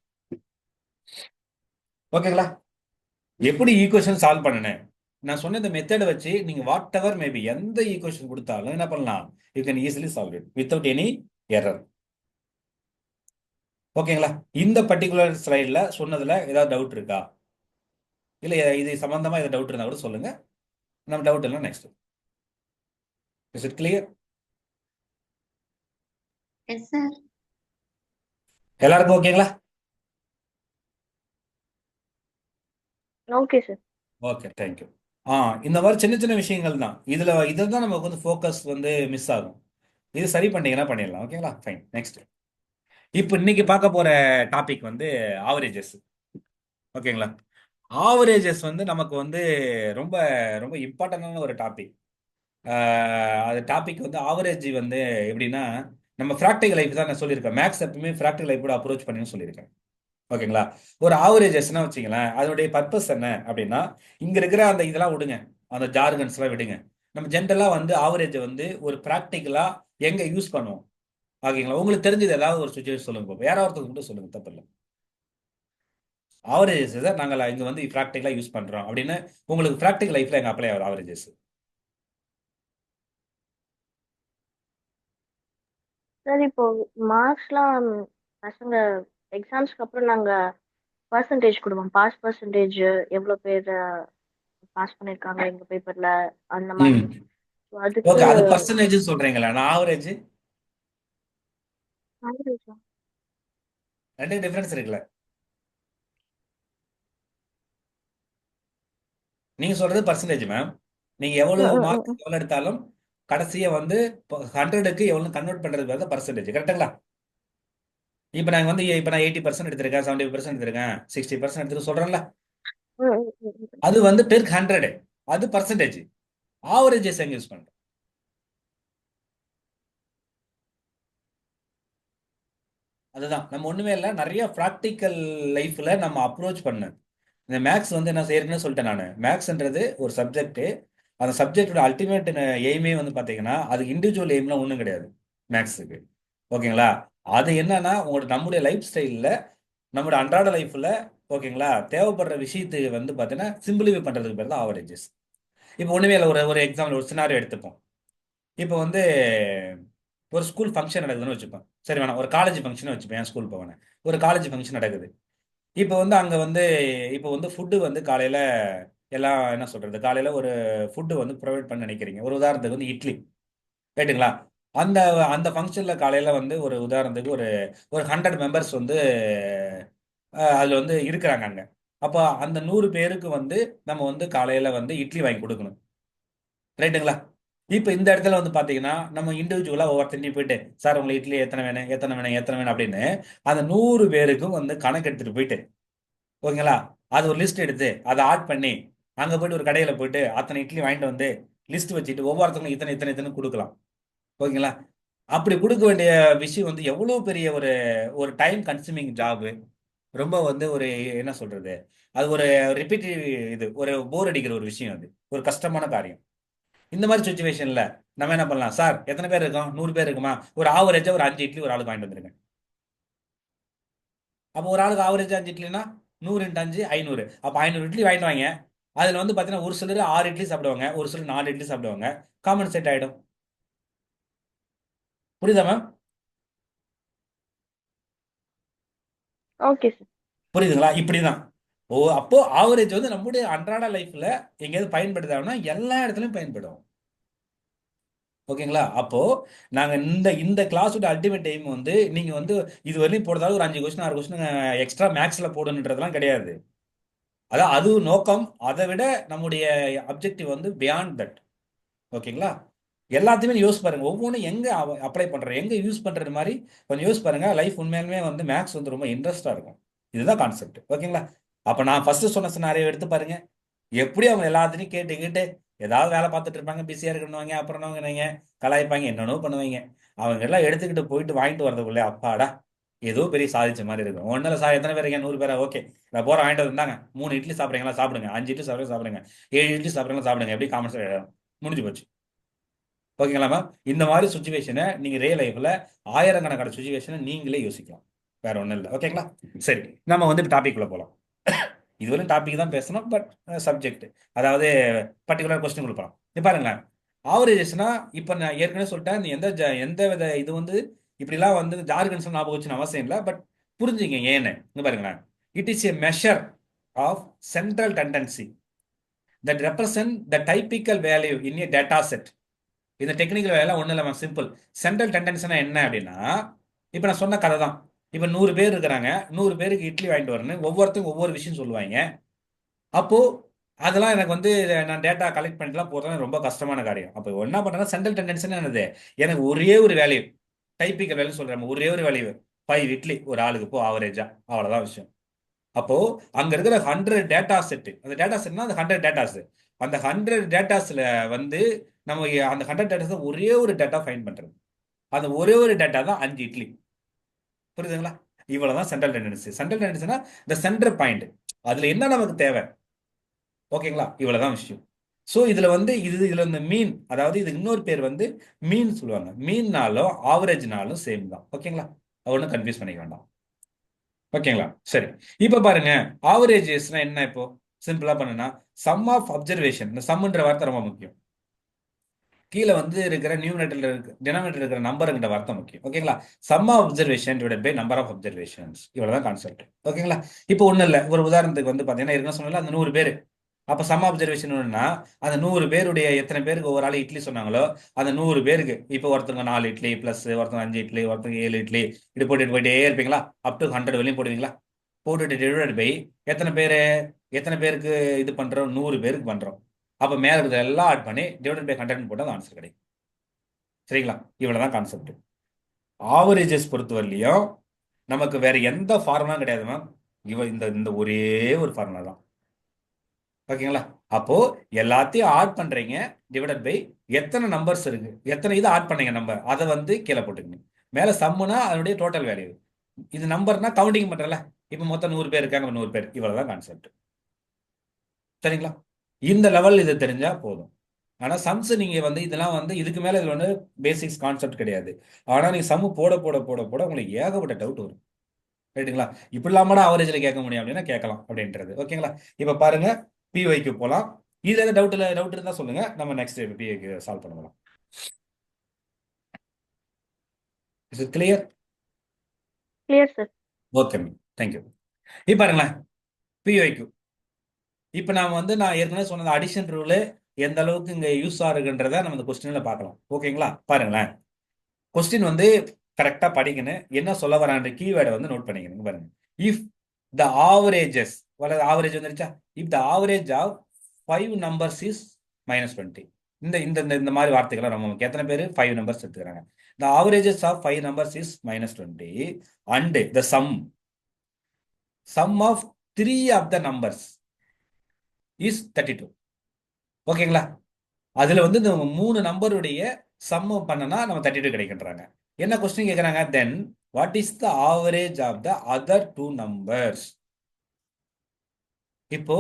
ஓகேங்களா? எப்படி ஈக்குவேஷன் சால்வ் பண்ணணும், நான் சொன்ன இந்த மெத்தடை வச்சு நீங்க வாட் எவர் மேபி எந்த ஈக்குவேஷன் கொடுத்தாலும் என்ன பண்ணலாம், you can easily solve it without any error. ஓகேங்களா? இந்த பர்டிகுலர் ஸ்லைட்ல சொன்னதுல ஏதாவது டவுட் இருக்கா? இல்ல இது சம்பந்தமா ஏதாவது டவுட் இருந்தா கூட சொல்லுங்க. நம்ம டவுட் இல்லை next. Is it clear? Yes sir. எல்லாருக்கும் ஓகேங்களா? Okay sir. Okay, thank you. இந்த மாதிரி சின்ன சின்ன விஷயங்கள் தான் இதுல, இதுதான் நமக்கு வந்து ஃபோக்கஸ் வந்து மிஸ் ஆகும். இது சரி பண்ணீங்கன்னா பண்ணிடலாம். ஓகேங்களா? Fine, next. இப்போ இன்னைக்கு பார்க்க போற டாபிக் வந்து ஆவரேஜஸ். ஓகேங்களா? ஆவரேஜஸ் வந்து நமக்கு வந்து ரொம்ப ரொம்ப இம்பார்ட்டன்டான ஒரு டாபிக். அது டாபிக் வந்து ஆவரேஜ் வந்து எப்படின்னா, நம்ம ப்ராக்டிகல் லைஃப் தான் நான் சொல்லியிருக்கேன். மேக்ஸ் எப்பவுமே ப்ராக்டிகல் லைஃப் கூட அப்ரோச் பண்ணி சொல்லியிருக்கேன். ஓகேங்களா? ஒரு ஆவரேஜஸ்னா வச்சுங்களேன், அதனுடைய பர்பஸ் என்ன அப்படின்னா, இங்க இருக்கிற அந்த இதெல்லாம் விடுங்க, அந்த ஜார்கன்ஸ் எல்லாம் விடுங்க. நம்ம ஜென்ரலா வந்து ஆவரேஜ் வந்து ஒரு ப்ராக்டிக்கலா எங்க யூஸ் பண்ணுவோம்? ஓகேங்களா? உங்களுக்கு தெரிஞ்சது ஏதாவது ஒரு சுச்சுவேஷன் சொல்லுங்க பாப்போம். யாராவது ஒருத்தருக்கு மட்டும் சொல்லுங்க, தப்பு இல்லை. ஆவரேஜஸ் நாங்கள் இங்க வந்து ப்ராக்டிக்கலா யூஸ் பண்றோம் அப்படின்னு உங்களுக்கு ப்ராக்டிகல் லைஃப்ல எங்க அப்ளை ஆகுது ஆவரேஜஸ்? சார் இப்போ மார்க்ஸ்லாம் பசங்க எக்ஸாம்ஸ்க்கு அப்புறம் நாங்க பர்சன்டேஜ் கொடுப்போம். பாஸ் பர்சன்டேஜ் எவ்வளோ பேர் பாஸ் பண்ணியிருக்காங்க எங்க பேப்பர்ல, அந்த மாதிரி. ம். So அதுக்கு ஓகே, அது பர்சன்டேஜ் சொல்றீங்களா? நான் ஆவரேஜ், average ஆ? ரெண்டு டிஃபரன்ஸ் இருக்குல்ல. நீங்க சொல்றது பர்சன்டேஜ் மேம். நீங்க ம், எவ்வளவு ம், ம், மார்க் ம். எவ்வளவு எடுத்தாலும் கடைசியா வந்து 100க்கு எவ்வளவு கன்வெர்ட் பண்றது பேர் தான் பர்சன்டேஜ். கரெக்டுங்களா? இப்போ நான் 80% எடுத்திருக்கேன், 70% எடுத்திருக்கேன், 60% எடுத்துட்டு சொல்றேன்ல. ம், ம், ம், ம். அது வந்து பெர் 100, அது பர்சன்டேஜ். ஆவரேஜஸ் எங்க யூஸ் பண்றோம்? அதுதான் நம்ம ஒண்ணுமே இல்லை, நிறைய ப்ராக்டிக்கல் லைஃப்ல நம்ம அப்ரோச் பண்ண இந்த மேக்ஸ் வந்து என்ன செய்யறதுன்னு சொல்லிட்டேன். நான் மேக்ஸ்ன்றது ஒரு சப்ஜெக்ட். அந்த சப்ஜெக்டோட அல்டிமேட் எய்மே வந்து பாத்தீங்கன்னா அது இண்டிவிஜுவல் எய்ம்லாம் ஒன்றும் கிடையாது மேக்ஸுக்கு. ஓகேங்களா? அது என்னன்னா உங்களோட நம்முடைய லைஃப் ஸ்டைலில், நம்மளோட அன்றாட லைஃப்ல, ஓகேங்களா, தேவைப்படுற விஷயத்துக்கு வந்து பார்த்தீங்கன்னா சிம்பிளிஃபை பண்றதுக்கு பேர் தான் ஆவரேஜஸ். இப்போ ஒண்ணுமே இல்லை, ஒரு ஒரு எக்ஸாம்பிள், ஒரு சினாரியோ எடுத்துப்போம். இப்போ வந்து ஒரு ஸ்கூல் ஃபங்க்ஷன் நடக்குதுன்னு வச்சுப்போம். சரி வேணாம், ஒரு காலேஜ் ஃபங்க்ஷன் வச்சுப்பேன், என் ஸ்கூல் போவேன். ஒரு காலேஜ் ஃபங்க்ஷன் நடக்குது. இப்போ வந்து அங்கே வந்து இப்போ வந்து ஃபுட்டு வந்து காலையில் எல்லாம் என்ன சொல்கிறது, காலையில் ஒரு ஃபுட்டு வந்து ப்ரொவைட் பண்ண நினைக்கிறீங்க. ஒரு உதாரணத்துக்கு வந்து இட்லி, ரைட்டுங்களா? அந்த அந்த ஃபங்க்ஷனில் காலையில் வந்து ஒரு உதாரணத்துக்கு ஒரு ஒரு 100 மெம்பர்ஸ் வந்து அதில் வந்து இருக்கிறாங்க அங்கே. அப்போ அந்த 100 பேருக்கு வந்து நம்ம வந்து காலையில் வந்து இட்லி வாங்கி கொடுக்கணும், ரைட்டுங்களா? இப்போ இந்த இடத்துல வந்து பார்த்தீங்கன்னா நம்ம இண்டிவிஜுவலாக ஒவ்வொருத்தரையும் போயிட்டு, சார் உங்களுக்கு இட்லி எத்தனை வேணும், எத்தனை வேணும், எத்தனை வேணும் அப்படின்னு அந்த 100 பேருக்கும் வந்து கணக்கு எடுத்துட்டு போயிட்டு, ஓகேங்களா, அது ஒரு லிஸ்ட் எடுத்து அதை ஆட் பண்ணி அங்கே போயிட்டு ஒரு கடையில் போயிட்டு அத்தனை இட்லி வாங்கிட்டு வந்து லிஸ்ட் வச்சுட்டு ஒவ்வொருத்தவங்களும் இத்தனை இத்தனை இத்தனை கொடுக்கலாம். ஓகேங்களா? அப்படி கொடுக்க வேண்டிய விஷயம் வந்து எவ்வளோ பெரிய ஒரு ஒரு டைம் கன்சூமிங் ஜாப். ரொம்ப வந்து ஒரு என்ன சொல்றது, அது ஒரு ரிப்பீட்டிவ், இது ஒரு போர் அடிக்கிற ஒரு விஷயம், அது ஒரு கஷ்டமான காரியம். இந்த மாதிரி சுச்சுவேஷன்ல நம்ம என்ன பண்ணலாம், சார் எத்தனை பேர் இருக்கோம், 100 பேர் இருக்குமா, ஒரு ஆவரேஜா ஒரு 5 இட்லி ஒரு ஆளுக்கு வாங்கிட்டு வந்துருங்க. அப்போ ஒரு ஆளுக்கு ஆவரேஜ் 5 இட்லினா 100 × 5 500. அப்போ 500 இட்லி வாங்கிட்டு வாங்க. அதுல வந்து பாத்தீங்கன்னா ஒரு சிலர் 6 இட்லி சாப்பிடுவாங்க, ஒரு சிலர் 4 இட்லி சாப்பிடுவாங்க. காமன் செட் ஆயிடும். புரியுதா மேம்? Okay sir. புரியுதுங்களா? இப்படிதான். ஓ, அப்போ ஆவரேஜ் வந்து நம்முடைய அன்றாட லைஃப்ல எங்கேயாவது பயன்படுத்தாங்கன்னா எல்லா இடத்துலயும் பயன்படும். ஓகேங்களா? அப்போ நாங்க இந்த இந்த கிளாஸோட அல்டிமேட் எய்ம் வந்து நீங்க வந்து இது வரையும் போடுறதால ஒரு 5 கொஸ்டின் 6 கொஸ்டின் எக்ஸ்ட்ரா மேக்ஸ்ல போடணுன்றதெல்லாம் கிடையாது. அதான் அது நோக்கம். அதை விட நம்முடைய அப்ஜெக்டிவ் வந்து பியாண்ட் தட். ஓகேங்களா? எல்லாத்தையுமே யோசிச்சு பாருங்க, ஒவ்வொன்றும் எங்க அப்ளை பண்றோம், எங்க யூஸ் பண்றது மாதிரி கொஞ்சம் யோசிச்சு பாருங்க. லைஃப் உண்மையாலுமே வந்து மேக்ஸ் வந்து ரொம்ப இன்ட்ரெஸ்டா இருக்கும். இதுதான் கான்செப்ட். ஓகேங்களா? அப்ப நான் ஃபர்ஸ்ட் சொன்ன சினாரியோ எடுத்து பாருங்க. எப்படி அவங்க எல்லாத்தையும் கேட்டு கேட்டு ஏதாவது வேலை பார்த்துட்டு இருப்பாங்க, பிஸியா இருக்கணுவாங்க, அப்புறம் என்னங்க கலாய்ப்பாங்க, என்னென்னோ பண்ணுவாங்க. அவங்க எல்லாம் எடுத்துக்கிட்டு போயிட்டு வாங்கிட்டு வரதுக்குள்ளே அப்பாடா, ஏதோ பெரிய சாதிச்ச மாதிரி இருக்கும். ஒன்னும் சார் எத்தனை பேர் இருக்கீங்க, 100 பேரா, ஓகே நான் போற வாங்கிட்டு வந்தாங்க. 3 இட்லி சாப்பிட்றீங்களா, சாப்பிடுங்க. 5 இட்லி சாப்பிடுங்க, சாப்பிடுங்க. 7 இட்லி சாப்பிட்றீங்களா, சாப்பிடுங்க. எப்படி காமெண்ட்ஸ் முடிஞ்சு போச்சு. ஓகேங்களா மேம்? இந்த மாதிரி சுச்சுவேஷனை நீங்க ரியல் லைஃப்ல ஆயிரக்கணக்கான சுச்சுவேஷனை நீங்களே யோசிக்கலாம். வேற ஒன்றும் இல்லை. ஓகேங்களா? சரி, நம்ம வந்து டாபிக் உள்ள போகலாம். இதுவரையும் டாபிக் தான் பேசணும், பட் சப்ஜெக்ட், அதாவது பர்டிகுலர் கொஸ்டின் கொடுப்போம். இப்போ பாருங்களேன், ஆவரேஜஸ்னா இப்போ நான் ஏற்கனவே சொல்லிட்டேன், நீ எந்த வித இது வந்து இப்படிலாம் வந்து ஜார்கன்ஸ் ஞாபகம் வச்சுன்னு அவசியம் இல்லை, பட் புரிஞ்சுங்க ஏன்னு. இங்க பாருங்களேன், it is a measure of central tendency that represent the typical value in a data set. இந்த டெக்னிக்கல் வேலையெல்லாம் ஒன்றும் இல்லை, சிம்பிள். சென்ட்ரல் டெண்டன்சினா என்ன அப்படின்னா, இப்போ நான் சொன்ன கதை தான். இப்போ 100 பேர் இருக்கிறாங்க, 100 பேருக்கு இட்லி வாங்கிட்டு வரணும், ஒவ்வொருத்தரும் ஒவ்வொரு விஷயம் சொல்லுவாங்க. அப்போ அதெல்லாம் எனக்கு வந்து நான் டேட்டா கலெக்ட் பண்ணிட்டுலாம் போகிறது ரொம்ப கஷ்டமான காரியம். அப்போ என்ன பண்ணுறேன்னா சென்ட்ரல் டெண்டன்சின்னு என்னது, எனக்கு ஒரே ஒரு வேல்யூ, டைப்பிக்கல் வேல்யூ சொல்கிறேன், ஒரே ஒரு வேல்யூ 5 இட்லி ஒரு ஆளுக்கு போ ஆவரேஜா, அவ்வளோதான் விஷயம். அப்போ அங்க இருக்கிற 100 டேட்டா செட், அந்த டேட்டா செட்னா அந்த 100 டேட்டாஸ், அந்த 100 டேட்டாஸ்ல வந்து நம்ம அந்த 100 டேட்டாஸ் ஒரே ஒரு டேட்டா ஃபைண்ட் பண்றது. அந்த ஒரே ஒரு டேட்டா தான் 5 இட்லி. புரியுதுங்களா? இவ்வளவுதான் சென்ட்ரல் டெண்டன்சி. சென்ட்ரல் டெண்டன்சினா இந்த சென்டர் பாயிண்ட், அதுல என்ன நமக்கு தேவை. ஓகேங்களா? இவ்வளவுதான் விஷயம். ஸோ இதுல வந்து இதுல இந்த மீன், அதாவது இது இன்னொரு பேர் வந்து மீன் சொல்லுவாங்க. மீன்னாலும் ஆவரேஜ்னாலும் சேம் தான். ஓகேங்களா? ஒன்றும் கன்ஃபியூஸ் பண்ணிக்க வேண்டாம். ஓகேங்களா? சரி. இப்ப பாருங்க, ஆவரேஜஸ்னா என்ன? இப்போ சிம்பிளா பண்ணுனா சம் ஆஃப் அப்சர்வேஷன். இந்த சம்ன்ற வார்த்தை ரொம்ப முக்கியம். கீழே வந்து இருக்கிற நியூமரேட்டர்ல இருக்கு, டினாமினேட்டர் இருக்கிற நம்பருங்கிற வார்த்தை முக்கியம். ஓகேங்களா? Sum of observation divided by number of observations. இவ்வளவுதான் கான்செப்ட். ஓகேங்களா? இப்போ ஒண்ணும் இல்லை, ஒரு உதாரணத்துக்கு வந்து பாத்தீங்கன்னா ஏற்கனவே சொன்னால அந்த 100 பேர். அப்ப சம் அப்சர்வேஷன் அந்த 100 பேருடைய எத்தனை பேருக்கு ஒவ்வொரு ஆள் இட்லி சொன்னாங்களோ அந்த 100 பேருக்கு இப்போ ஒருத்தவங்க 4 இட்லி பிளஸ் ஒருத்தவங்க 5 இட்லி, ஒருத்தவங்க 7 இட்லி, இப்படி போட்டுட்டு போயிட்டே இருப்பீங்களா, அப் டு 100 வரையும் போடுவீங்களா? போட்டுட்டு டிவைட் பை எத்தனை பேரு, எத்தனை பேருக்கு இது பண்றோம், 100 பேருக்கு பண்றோம். அப்ப மேல இருக்கிற எல்லாம் ஆட் பண்ணி டிவைட் பை 100 போட்டா ஆன்சர் கிடைக்கும். சரிங்களா? இவ்வளவுதான் கான்செப்ட். ஆவரேஜஸ் பொறுத்தவரையிலையும் நமக்கு வேற எந்த ஃபார்முலா கிடையாது மேம். இந்த இந்த ஒரே ஒரு ஃபார்முலா தான். ஓகேங்களா? அப்போ எல்லாத்தையும் ஆட் பண்றீங்க, டிவைடட் பை எத்தனை நம்பர்ஸ் இருக்கு, எத்தனை இது ஆட் பண்ணீங்க நம்பர், அதை வந்து கீழே போட்டுக்கணும். மேல சம்முனா அதனுடைய டோட்டல் வேல்யூ. இது நம்பர்னா கவுண்டிங் பண்றல. இப்போ மொத்தம் 100 பேர் இருக்காங்க, 100 பேர், இவ்வளவுதான் கான்செப்ட். சரிங்களா? இந்த லெவல் இது தெரிஞ்சா போதும். ஆனா சம்ஸ் நீங்க வந்து இதெல்லாம் வந்து இதுக்கு மேல இது வந்து பேசிக்ஸ் கான்செப்ட் கிடையாது. ஆனா நீங்க சம் போட போட போட போட உங்களுக்கு ஏகப்பட்ட டவுட் வரும். ரைட்டுங்களா? இப்படி இல்லாமடா ஆவரேஜ்ல கேட்க முடியும் அப்படின்னா கேட்கலாம் அப்படின்றது. ஓகேங்களா? இப்ப பாருங்க, பிஒய்க்கு போலாம். இதுல ஏதாவது டவுட் இருந்தா சொல்லுங்க, நம்ம நெக்ஸ்ட் பிஒய்க்கு சால்வ் பண்ணலாம். Is it clear? Clear sir. Okay ma'am, thank you. இப்ப பாருங்களேன், பிஒய்க்கு இப்ப நான் ஏற்கனவே சொன்ன அடிஷன் ரூல் எந்த அளவுக்கு இங்க யூஸ் ஆகுன்றத நம்ம இந்த கொஸ்டின்ல பார்க்கலாம். ஓகேங்களா? பாருங்களேன், கொஸ்டின் வந்து கரெக்டா படிக்கணும். என்ன சொல்ல வரான்ற கீவேர்டை வந்து நோட் பண்ணிக்கணும். பாருங்க, இஃப் த ஆவரேஜஸ், ஆவரேஜ் வந்துருச்சா, if the average of 5 numbers is -20. இந்த இந்த இந்த இந்த மாதிரி வார்த்தைகள் ரொம்ப முக்கியம். எத்தனை பேர் 5 நம்பர்ஸ் எடுத்துக்கிறாங்க? The averages of 5 numbers is -20 and the sum of 3 of the numbers is 32. ஓகேங்களா? அதுல வந்து இந்த 3 நம்பருடைய சம் பண்ணனா நம்ம 32 கிடைக்கின்றாங்க. என்ன கொஸ்டின் கேட்கறாங்க? Then what is the average of the other 2 numbers? இப்போ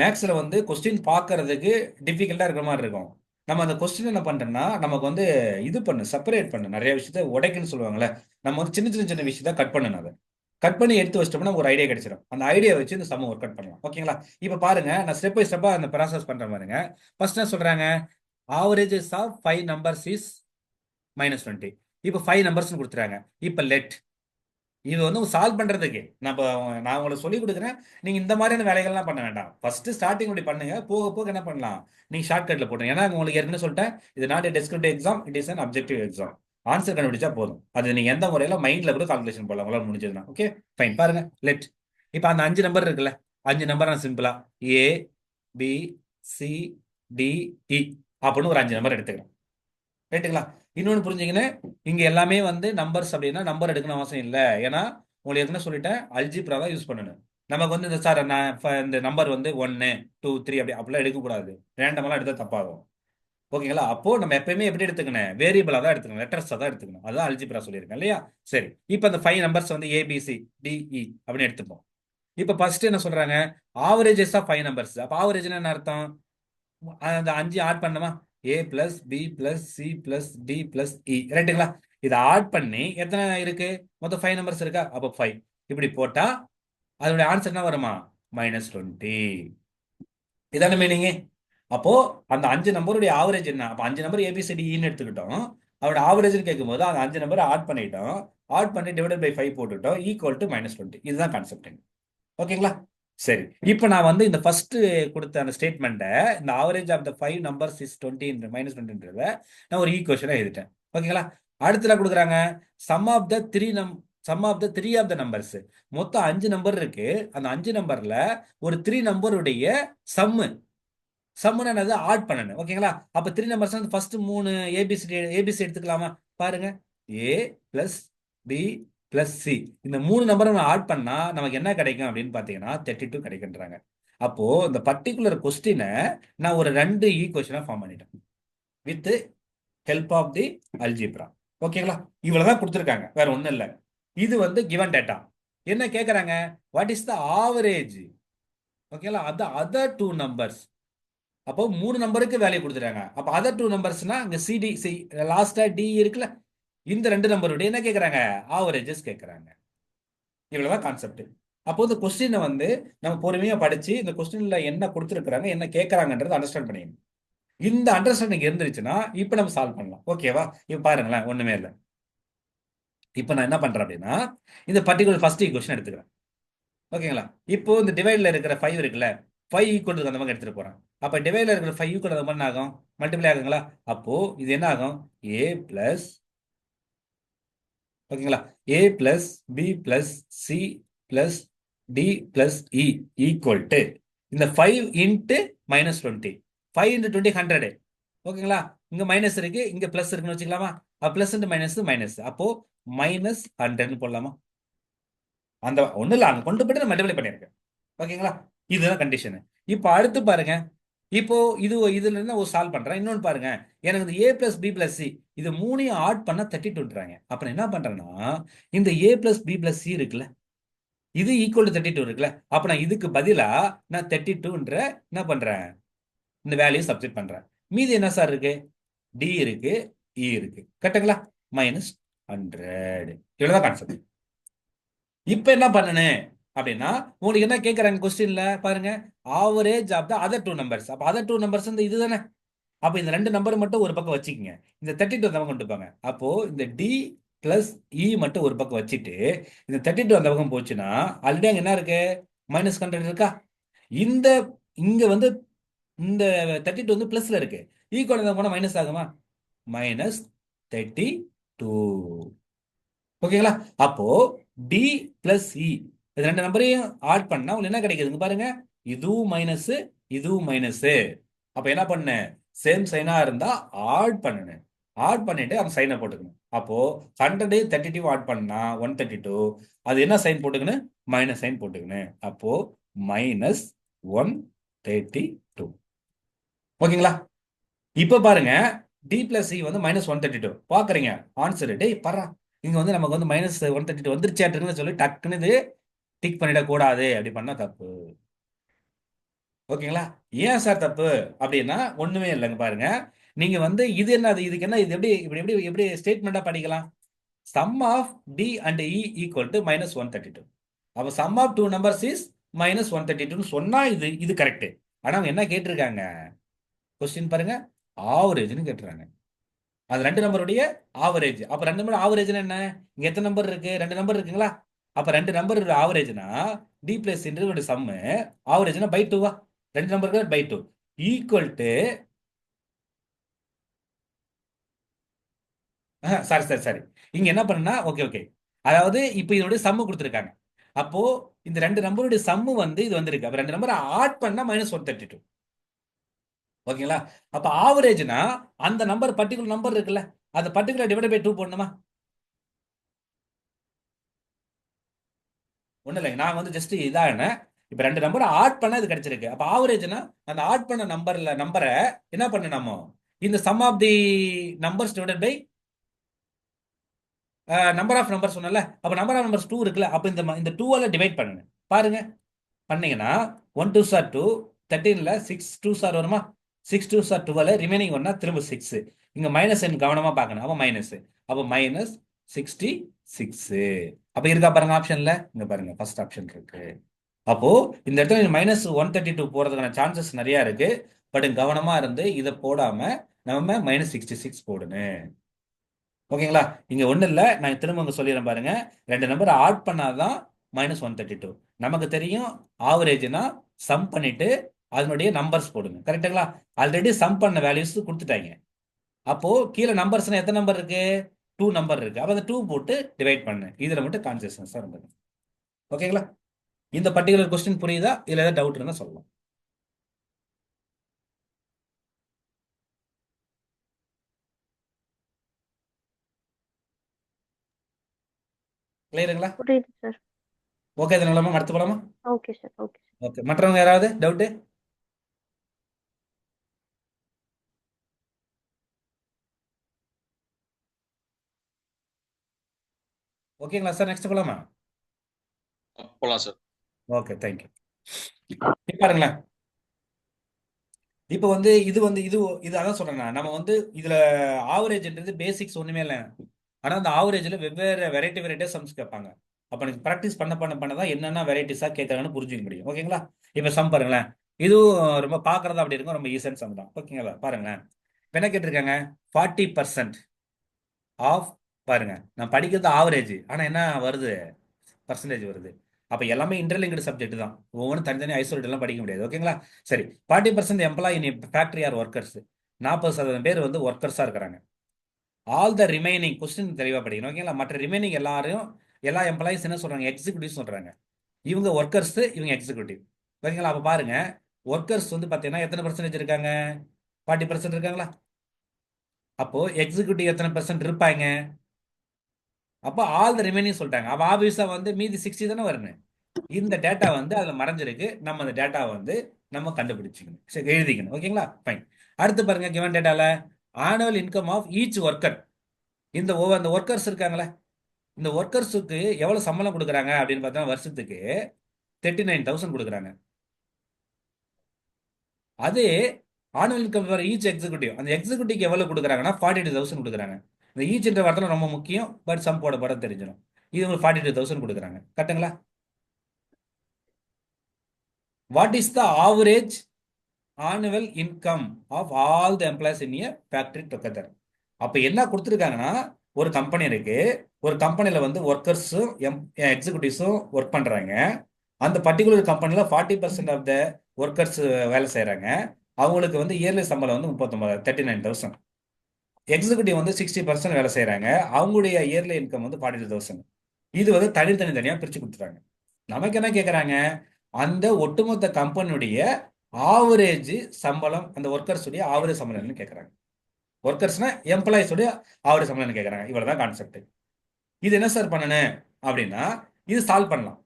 மேக்ஸ்ல வந்து கொஸ்டின் பார்க்கறதுக்கு டிஃபிகல்ட்டா இருக்கிற மாதிரி இருக்கும். நம்ம அந்த கொஸ்டின் என்ன பண்றோம்னா, நமக்கு வந்து இது பண்ணு, செப்பரேட் பண்ணு, நிறைய விஷயத்த உடைக்குன்னு சொல்லுவாங்கல்ல. நம்ம வந்து சின்ன சின்ன சின்ன விஷயத்த கட் பண்ணணும். அதை கட் பண்ணி எடுத்து வச்சிட்டோம்னா ஒரு ஐடியா கிடைச்சிடும். அந்த ஐடியா வச்சு இந்த சம்ம ஒர்க் அவுட் பண்ணலாம். ஓகேங்களா? இப்ப பாருங்க, நான் ஸ்டெப் பை ஸ்டெப்பா அந்த ப்ராசஸ் பண்றேன் பாருங்க. ஃபர்ஸ்ட் என்ன சொல்றாங்க? Averages of 5 numbers is -20. இப்போ 5 நம்பர்ஸ் கொடுத்துறாங்க. இப்போ லெட் இது வந்து சால்வ் பண்றதுக்கு நான் உங்களுக்கு சொல்லி கொடுக்குறேன். நீங்க இந்த மாதிரியான வேலைகள்லாம் பண்ண வேண்டாம். ஃபர்ஸ்ட் ஸ்டார்டிங் இப்படி பண்ணுங்க, போக போக என்ன பண்ணலாம், நீங்க ஷார்ட்கட்ல போட்டுங்க. ஏன்னா உங்களுக்கு ஏற்கனவே சொல்லிட்டேன், இது not descriptive exam, it is an objective exam. Answer கண்டுபிடிச்சா போதும். அது நீங்க எந்த முறையில மைண்ட்ல கூட கால்குலேஷன் போடலாம், உங்களால முடிஞ்சதுன்னா. Okay, fine. பாருங்க, லெட் இப்போ அந்த 5 நம்பர் இருக்குல்ல, 5 நம்பர் நான் சிம்பிளா ஏ பி சி டி இ அப்படின்னு ஒரு 5 நம்பர் எடுத்துக்கிறேன். ரைட்டுங்களா? இன்னொன்று புரிஞ்சுங்கன்னு, இங்க எல்லாமே வந்து நம்பர்ஸ் அப்படின்னா நம்பர் எடுக்கணும் அவசியம் இல்லை. ஏன்னா உங்களுக்கு என்ன சொல்லிட்டேன், அல்ஜிப்ரா தான் யூஸ் பண்ணணும். நமக்கு வந்து இந்த சார் நான் இந்த நம்பர் வந்து 1 2 3 அப்படிலாம் எடுக்கக்கூடாது. ரேண்டமெல்லாம் எடுத்தால் தப்பாகும். ஓகேங்களா? அப்போ நம்ம எப்பயுமே எப்படி எடுத்துக்கணும், வேரியபிளா தான் எடுத்துக்கணும், லெட்டர்ஸா தான் எடுத்துக்கணும். அதான் அல்ஜிப்ரா சொல்லியிருக்கேன் இல்லையா? சரி, இப்போ அந்த 5 நம்பர்ஸ் வந்து ஏபிசி டிஇ அப்படின்னு எடுத்துப்போம். இப்போ ஃபர்ஸ்ட் என்ன சொல்றாங்க, ஆவரேஜஸ் ஆஃப் 5 நம்பர்ஸ். அப்போ ஆவரேஜ் என்ன அர்த்தம்? அந்த 5 ஆட் பண்ணமா, a plus b plus c plus d plus e. ரைட்டுங்களா? இதை ஆட் பண்ணி எத்தனை இருக்கு, மொத்தம் 5 நம்பர்ஸ் இருக்கா, அப்போ 5 இப்படி போட்டா அதோட ஆன்சர் என்ன வருமா, -20. இதான மீனிங். அப்போ அந்த 5 நம்பருடைய ஆவரேஜ் என்ன? அப்போ 5 நம்பர் ஏபிசிடின்னு எடுத்துக்கிட்டோம். அதோட ஆவரேஜ் கேட்கும்போது அந்த 5 நம்பர் ஆட் பண்ணிட்டோம். ஆட் பண்ணி டிவைடட் பை 5 போட்டுட்டோம், ஈக்குவல் டு -20. இதுதான் கான்செப்ட். ஓகேங்களா? சரி, இப்போ நான் வந்து இந்த ஃபர்ஸ்ட் கொடுத்த அந்த ஸ்டேட்மெண்ட்டை, இந்த average of the 5 numbers is 20 -20ன்றத நான் ஒரு ஈக்குவேஷனா எழுதிட்டேன். ஓகேங்களா? அடுத்துல கொடுக்குறாங்க sum of the three of the numbers. மொத்தம் 5 நம்பர் இருக்கு. அந்த 5 நம்பர்ல ஒரு 3 நம்பருடைய சம்மு. சம்முன்னு என்னது, ஆட் பண்ணணும். ஓகேங்களா? அப்ப 3 நம்பர்ஸ் வந்து ஃபர்ஸ்ட் 3 ஏபிசி எடுத்துக்கலாமா? பாருங்க, ஏ பிளஸ் பி பிளஸ் சி, இந்த 3 நம்பரை நம்ம ஆட் பண்ணா நமக்கு என்ன கிடைக்கும் அப்படின்னு பாத்தீங்கன்னா 32 கிடைக்குன்றாங்க. அப்போ இந்த பர்டிகுலர் கொஸ்டினை நான் ஒரு 2 ஈக்குவேஷனா ஃபார்ம் பண்ணிட்டேன் with help of the algebra. ஓகேங்களா? இவ்வளவுதான் கொடுத்துருக்காங்க, வேற ஒண்ணும் இல்லை. இது வந்து கிவன் டேட்டா. என்ன கேட்கறாங்க, வாட் இஸ் த ஆவரேஜ்? ஓகேங்களா? அது அதர் 2 நம்பர்ஸ். அப்போ 3 நம்பருக்கு வேல்யூ கொடுத்துட்டாங்க. அப்போ அதர் 2 நம்பர்ஸ்னா இங்க சிடி சி லாஸ்டா டி இருக்குல்ல, இந்த 2 நம்பருடைய என்ன கேட்கறாங்க, ஆவரேஜஸ் கேட்கறாங்க. இவ்வளவுதான் கான்செப்ட். அப்போ இந்த கொஸ்டினை வந்து நம்ம பொறுமையா படிச்சு இந்த கொஸ்டின்ல என்ன கொடுத்துருக்காங்க, என்ன கேட்கறாங்கன்றத அண்டர்ஸ்டாண்ட் பண்ணிக்கணும். இந்த அண்டர்ஸ்டாண்டிங் இருந்துருச்சுன்னா இப்போ நம்ம சால்வ் பண்ணலாம். ஓகேவா? இப்போ பாருங்களேன், ஒண்ணுமே இல்லை. இப்போ நான் என்ன பண்றேன் அப்படின்னா, இந்த பர்டிகுலர் ஃபர்ஸ்ட் ஈக்குவேஷன் எடுத்துக்கிறேன். ஓகேங்களா? இப்போ இந்த டிவைட்ல இருக்கிற 5 இருக்குல்ல, 5 ஈக்குவல் அந்த மாதிரி எடுத்துட்டு போறேன். அப்ப டிவைட்ல இருக்கிற 5 ஈக்குவல் அந்த மாதிரி ஆகும், மல்டிப்ளை ஆகுங்களா? அப்போ இது என்ன ஆகும், ஏ பிளஸ், ஓகேங்களா, a plus b plus c plus d plus e equal to இந்த 5 இன்ட்டு -20. 5 இன்ட்டு 20 100. ஓகேங்களா? இங்க மைனஸ் இருக்கு, இங்க பிளஸ் இருக்குன்னு வச்சுக்கலாமா? பிளஸ் இன்ட்டு மைனஸ் மைனஸ், அப்போ -100 போடலாமா? அந்த ஒன்றும் இல்லை, அங்கே கொண்டு போயிட்டு நான் மல்டிப்ளை பண்ணியிருக்கேன். ஓகேங்களா? இதுதான் கண்டிஷனு. இப்போ அடுத்து பாருங்க, இப்போ இதுல இருந்து ஒரு சால்வ் பண்றேன். இன்னொன்று பாருங்க, எனக்கு இந்த ஏ பிளஸ் பி பிளஸ் சி இது மூணையும் ஆட் பண்ணா 32ன்றாங்க. அப்ப நான் என்ன பண்றேன்னா, இந்த ஏ பிளஸ் பி பிளஸ் சி இருக்குல்ல, இது ஈக்குவல் டு 32 இருக்குல்ல, அப்ப நான் இதுக்கு பதிலா நான் 32ன்ற என்ன பண்றேன், இந்த வேல்யூ சப்ஸ்டிட் பண்றேன். மீதி என்ன சார் இருக்கு? டி இருக்கு, இ இருக்கு. கரெக்டுங்களா? -100. இவ்வளவுதான் கான்செப்ட். இப்ப என்ன பண்ணனு அப்படின்னா, உங்களுக்கு என்ன கேட்கறாங்க கொஸ்டின்ல பாருங்க, average of the other two numbers. அப்ப அதர் டூ நம்பர்ஸ் இந்த இதுதானே. அப்ப இந்த ரெண்டு நம்பர் மட்டும் ஒரு பக்கம் வச்சுக்கோங்க, இந்த 32 அந்த பக்கம் கொண்டு போங்க. அப்போ இந்த டி பிளஸ் இ மட்டும் ஒரு பக்கம் வச்சுட்டு இந்த 32 அந்த பக்கம் போச்சுன்னா ஆல்ரெடி அங்க என்ன இருக்கு, -100 இருக்கா. இந்த இங்க வந்து இந்த 32 வந்து பிளஸ்ல இருக்கு, ஈக்குவல் போனா மைனஸ் ஆகுமா, -32. ஓகேங்களா? அப்போ டி பிளஸ் இ இது ரெண்டு நம்பரையும் ஆட் பண்ணா உங்களுக்கு என்ன கிடைக்குதுங்க பாருங்க, இதுவும் மைனஸ், இதுவும் மைனஸ். அப்ப என்ன பண்ண, சேம் சைனா இருந்தா ஆட் பண்ணணும். ஆட் பண்ணிட்டு அந்த சைனை போட்டுக்கணும். அப்போ 100 32 ஆட் பண்ணா 132. அது என்ன சைன் போட்டுக்கணும், மைனஸ் சைன் போட்டுக்கணும். அப்போ -132. ஓகேங்களா? இப்ப பாருங்க, டி பிளஸ் சி வந்து -132 பாக்குறீங்க. ஆன்சர் டேய் பர்றா, இங்க வந்து நமக்கு வந்து -132 வந்துருச்சேட்டுன்னு சொல்லி டக்குன்னு இது டிக் பண்ணிடக்கூடாது. அப்படி பண்ணா தப்பு. ஓகேங்களா? ஏன் சார் தப்பு அப்படின்னா ஒண்ணுமே இல்லைங்க பாருங்க, நீங்க வந்து இது என்னது, இதுக்கு என்ன, இது எப்படி இப்படி எப்படி எப்படி ஸ்டேட்மெண்டா படிக்கலாம், sum of D and E equal to -132. அப்ப sum of two numbers is -132 சொன்னா இது இது கரெக்ட். ஆனா அவங்க என்ன கேட்டிருக்காங்க கொஸ்டின் பாருங்க, ஆவரேஜ்னு கேட்டுறாங்க. அது ரெண்டு நம்பருடைய ஆவரேஜ். அப்ப ரெண்டு நம்பர் ஆவரேஜ்னா என்ன, இங்க எத்தனை நம்பர் இருக்கு, ரெண்டு நம்பர் இருக்குங்களா. அப்ப ரெண்டு நம்பர் ஆவரேஜ்னா டி பிளஸ் சம்மு ஆவரேஜ்னா பை டூவா, ரெண்டு நம்பருக்கு by two equal to, sorry sorry sorry, இங்க என்ன பண்ணுனா ஓகே ஓகே, அதாவது இப்போ இதனுடைய சம்மு கொடுத்துருக்காங்க. அப்போ இந்த ரெண்டு நம்பருடைய சம்மு வந்து இது வந்திருக்கு. அப்ப ரெண்டு நம்பர் ஆட் பண்ணா -132. ஓகேங்களா? அப்ப ஆவரேஜ்னா அந்த நம்பர் பர்டிகுலர் நம்பர் இருக்குல்ல, அந்த பர்டிகுலர் டிவைட் பை 2 போடணுமா. ஒன்றும் இல்லைங்க, நான் வந்து ஜஸ்ட் இதான இப்போ ரெண்டு நம்பர் ஆட் பண்ணா இது கிடைச்சிருக்கு. அப்போ ஆவரேஜ்னா அந்த ஆட் பண்ண நம்பரை என்ன பண்ணணுமோ, இந்த sum of the numbers divided by number of number சொன்னல, அப்போ நம்பர் ஆஃப் நம்பர்ஸ் 2 இருக்குல்ல, அப்போ இந்த 2ஆல டிவைட் பண்ணுங்க. பாருங்க, பண்ணீங்கன்னா 1 2 சார் 2, 13ல 6 2 சார் வருமா, 6 2 சார் 12, ரிமைனிங் ஒன்னா திரும்ப 6. இங்க மைனஸ் என் கவனமா பார்க்கணும். அப்போ மைனஸ், அப்போ -66. அப்ப இருக்கா பாருங்க ஆப்ஷன்ல, இங்க பாருங்க ஃபர்ஸ்ட் ஆப்ஷன் இருக்கு. அப்போ இந்த இடத்துல -132 போறதுக்கான சான்சஸ் நிறைய இருக்கு. பட் கவனமா இருந்து இதை போடாம நம்ம -66 போடணும். ஓகேங்களா? இங்க ஒண்ணு இல்ல, நான் திரும்ப உங்க சொல்லிடுறேன் பாருங்க, ரெண்டு நம்பர் ஆட் பண்ணாதான் -132. நமக்கு தெரியும் ஆவரேஜ்னா சம் பண்ணிட்டு அதனுடைய நம்பர்ஸ் போடுங்க. கரெக்டுங்களா? ஆல்ரெடி சம் பண்ண வேல்யூஸ் கொடுத்துட்டாங்க. அப்போ கீழே நம்பர்ஸ்னா எத்தனை நம்பர் இருக்கு, 2 நம்பர் இருக்கு. அப்ப அந்த 2 போட்டு டிவைட் பண்ணு. இதுல மட்டும் கான்சியஸ்னஸ் இருந்தது. ஓகேங்களா? இந்த பர்டிகுலர் கொஸ்டின் புரியுதா, இல்ல ஏதாவது டவுட் இருந்தா சொல்லலாம். கிளியருங்களா? புரியுது சார். ஓகே, இது நல்லமா அடுத்து போலாமா? Okay sir. ஓகே. ஓகே, மற்றவங்க யாராவது டவுட்? ஓகேங்களா சார், நெக்ஸ்ட் போலாமா? போலாம் சார். Okay, thank you. பாருங்களேன், இப்போ வந்து இது அதான் சொல்றேன் நான். நம்ம வந்து இதுல ஆவரேஜ்ன்றது பேசிக்ஸ் ஒண்ணுமே இல்லை. ஆனா அந்த ஆவரேஜ்ல வெவ்வேறு வெரைட்டியா சம்ஸ் கேட்பாங்க. அப்ப எனக்கு ப்ராக்டிஸ் பண்ண தான் என்னென்ன வெரைட்டிஸா கேட்கறாங்கன்னு புரிஞ்சுக்க முடியும். ஓகேங்களா? இப்ப சம் பாருங்களேன், இதுவும் ரொம்ப பாக்குறதா அப்படி இருக்கும், ரொம்ப ஈஸியான சம் தான். ஓகேங்களா? பாருங்களேன், இப்ப என்ன கேட்டிருக்காங்க, 40% ஆஃப், பாருங்க நான் படிக்கிறது ஆவரேஜ், ஆனா என்ன வருது, பர்சன்டேஜ் வருது. அப்ப எல்லாமே இன்டர்லிங்க்டு சப்ஜெக்ட் தான், ஒவ்வொன்றும் தனித்தனி ஐசோலேட் எல்லாம் படிக்க முடியாது. ஓகேங்களா? சரி, 40% எம்ப்ளாய் இன் ஃபேக்டரி ஆர் ஒர்க்கர்ஸ், 40% பேர் வந்து ஒர்க்கர்ஸா இருக்கிறாங்க. ஆல் த ரிமைனிங், கொஸ்டின் தெளிவா படிக்கணும். ஓகேங்களா? மற்ற ரிமைனிங் எல்லாரும், எல்லா எம்ப்ளாயிஸ் என்ன சொல்றாங்க, எக்ஸிகூட்டிவ் சொல்றாங்க. இவங்க ஒர்க்கர்ஸ், இவங்க எக்ஸிகூட்டிவ். ஓகேங்களா? அப்ப பாருங்க, ஒர்க்கர்ஸ் வந்து பாத்தீங்கன்னா எத்தனை பர்சன்டேஜ் இருக்காங்க, 40% இருக்காங்களா. அப்போ எக்ஸிகூட்டிவ் எத்தனை பெர்சன்ட் இருப்பாங்க, அப்போ ஆல் த ரிமைனிங் சொல்லிட்டாங்க. அப்போ ஆப்வியஸா வந்து மீதி 60 தானே வரணும். இந்த டேட்டா வந்து அதுல மறைஞ்சிருக்கு. நம்ம அந்த டேட்டா வந்து நம்ம கண்டுபிடிச்சிக்கணும், சரி எழுதிக்கணும். ஓகேங்களா, ஃபைன். அடுத்து பாருங்க, கிவன் டேட்டால annual income of each worker. இந்த ஒவ்வொரு அந்த ஒர்க்கர்ஸ் இருக்காங்களே, இந்த ஒர்க்கர்ஸுக்கு எவ்வளவு சம்பளம் கொடுக்குறாங்க அப்படின்னு பார்த்தா வருஷத்துக்கு 39,000 கொடுக்குறாங்க. அதே annual income for each executive, அந்த எக்ஸிகூட்டிவ்க்கு எவ்வளவு கொடுக்குறாங்கன்னா 42,000 கொடுக்குறாங்க. இந்த ஈச்ன்ற வார்த்தை ரொம்ப முக்கியம், பட் சம் போட போட தெரிஞ்சிடும். இது ஒரு 42,000 கொடுக்குறாங்க. கரெக்ட்டுங்களா? What is the average annual income of all the employees in a factory together? அப்ப என்ன கொடுத்துருக்காங்கன்னா, ஒரு கம்பெனி இருக்கு. ஒரு கம்பெனில வந்து ஒர்க்கர்ஸும் எக்ஸிகூட்டிவ்ஸும் ஒர்க் பண்றாங்க. அந்த பர்டிகுலர் கம்பெனில 40% ஆஃப் த ஒர்க்கர்ஸ் வேலை செய்யறாங்க. அவங்களுக்கு வந்து இயர்லி சம்பளம் வந்து 39,000. எக்ஸிகூட்டிவ் வந்து 60% வேலை செய்யறாங்க. அவங்களுடைய இயர்லி இன்கம் வந்து 42,000. இது வந்து தனித்தனியா பிரிச்சு கொடுத்துறாங்க. நமக்கு என்ன கேட்கறாங்க, அந்த ஒட்டுமொத்த கம்பெனியுடைய ஆவரேஜ் சம்பளம், அந்த ஒர்க்கர்ஸ் உடைய ஆவரேஜ் சம்பளம் கேட்கறாங்க. ஒர்க்கர்ஸ்னா எம்ப்ளாயிஸ் உடைய ஆவரேஜ் சம்பளம் கேட்கறாங்க. இவ்வளவுதான் கான்செப்ட். இது என்ன சார் பண்ணணும் அப்படின்னா, இது சால்வ் பண்ணலாம்.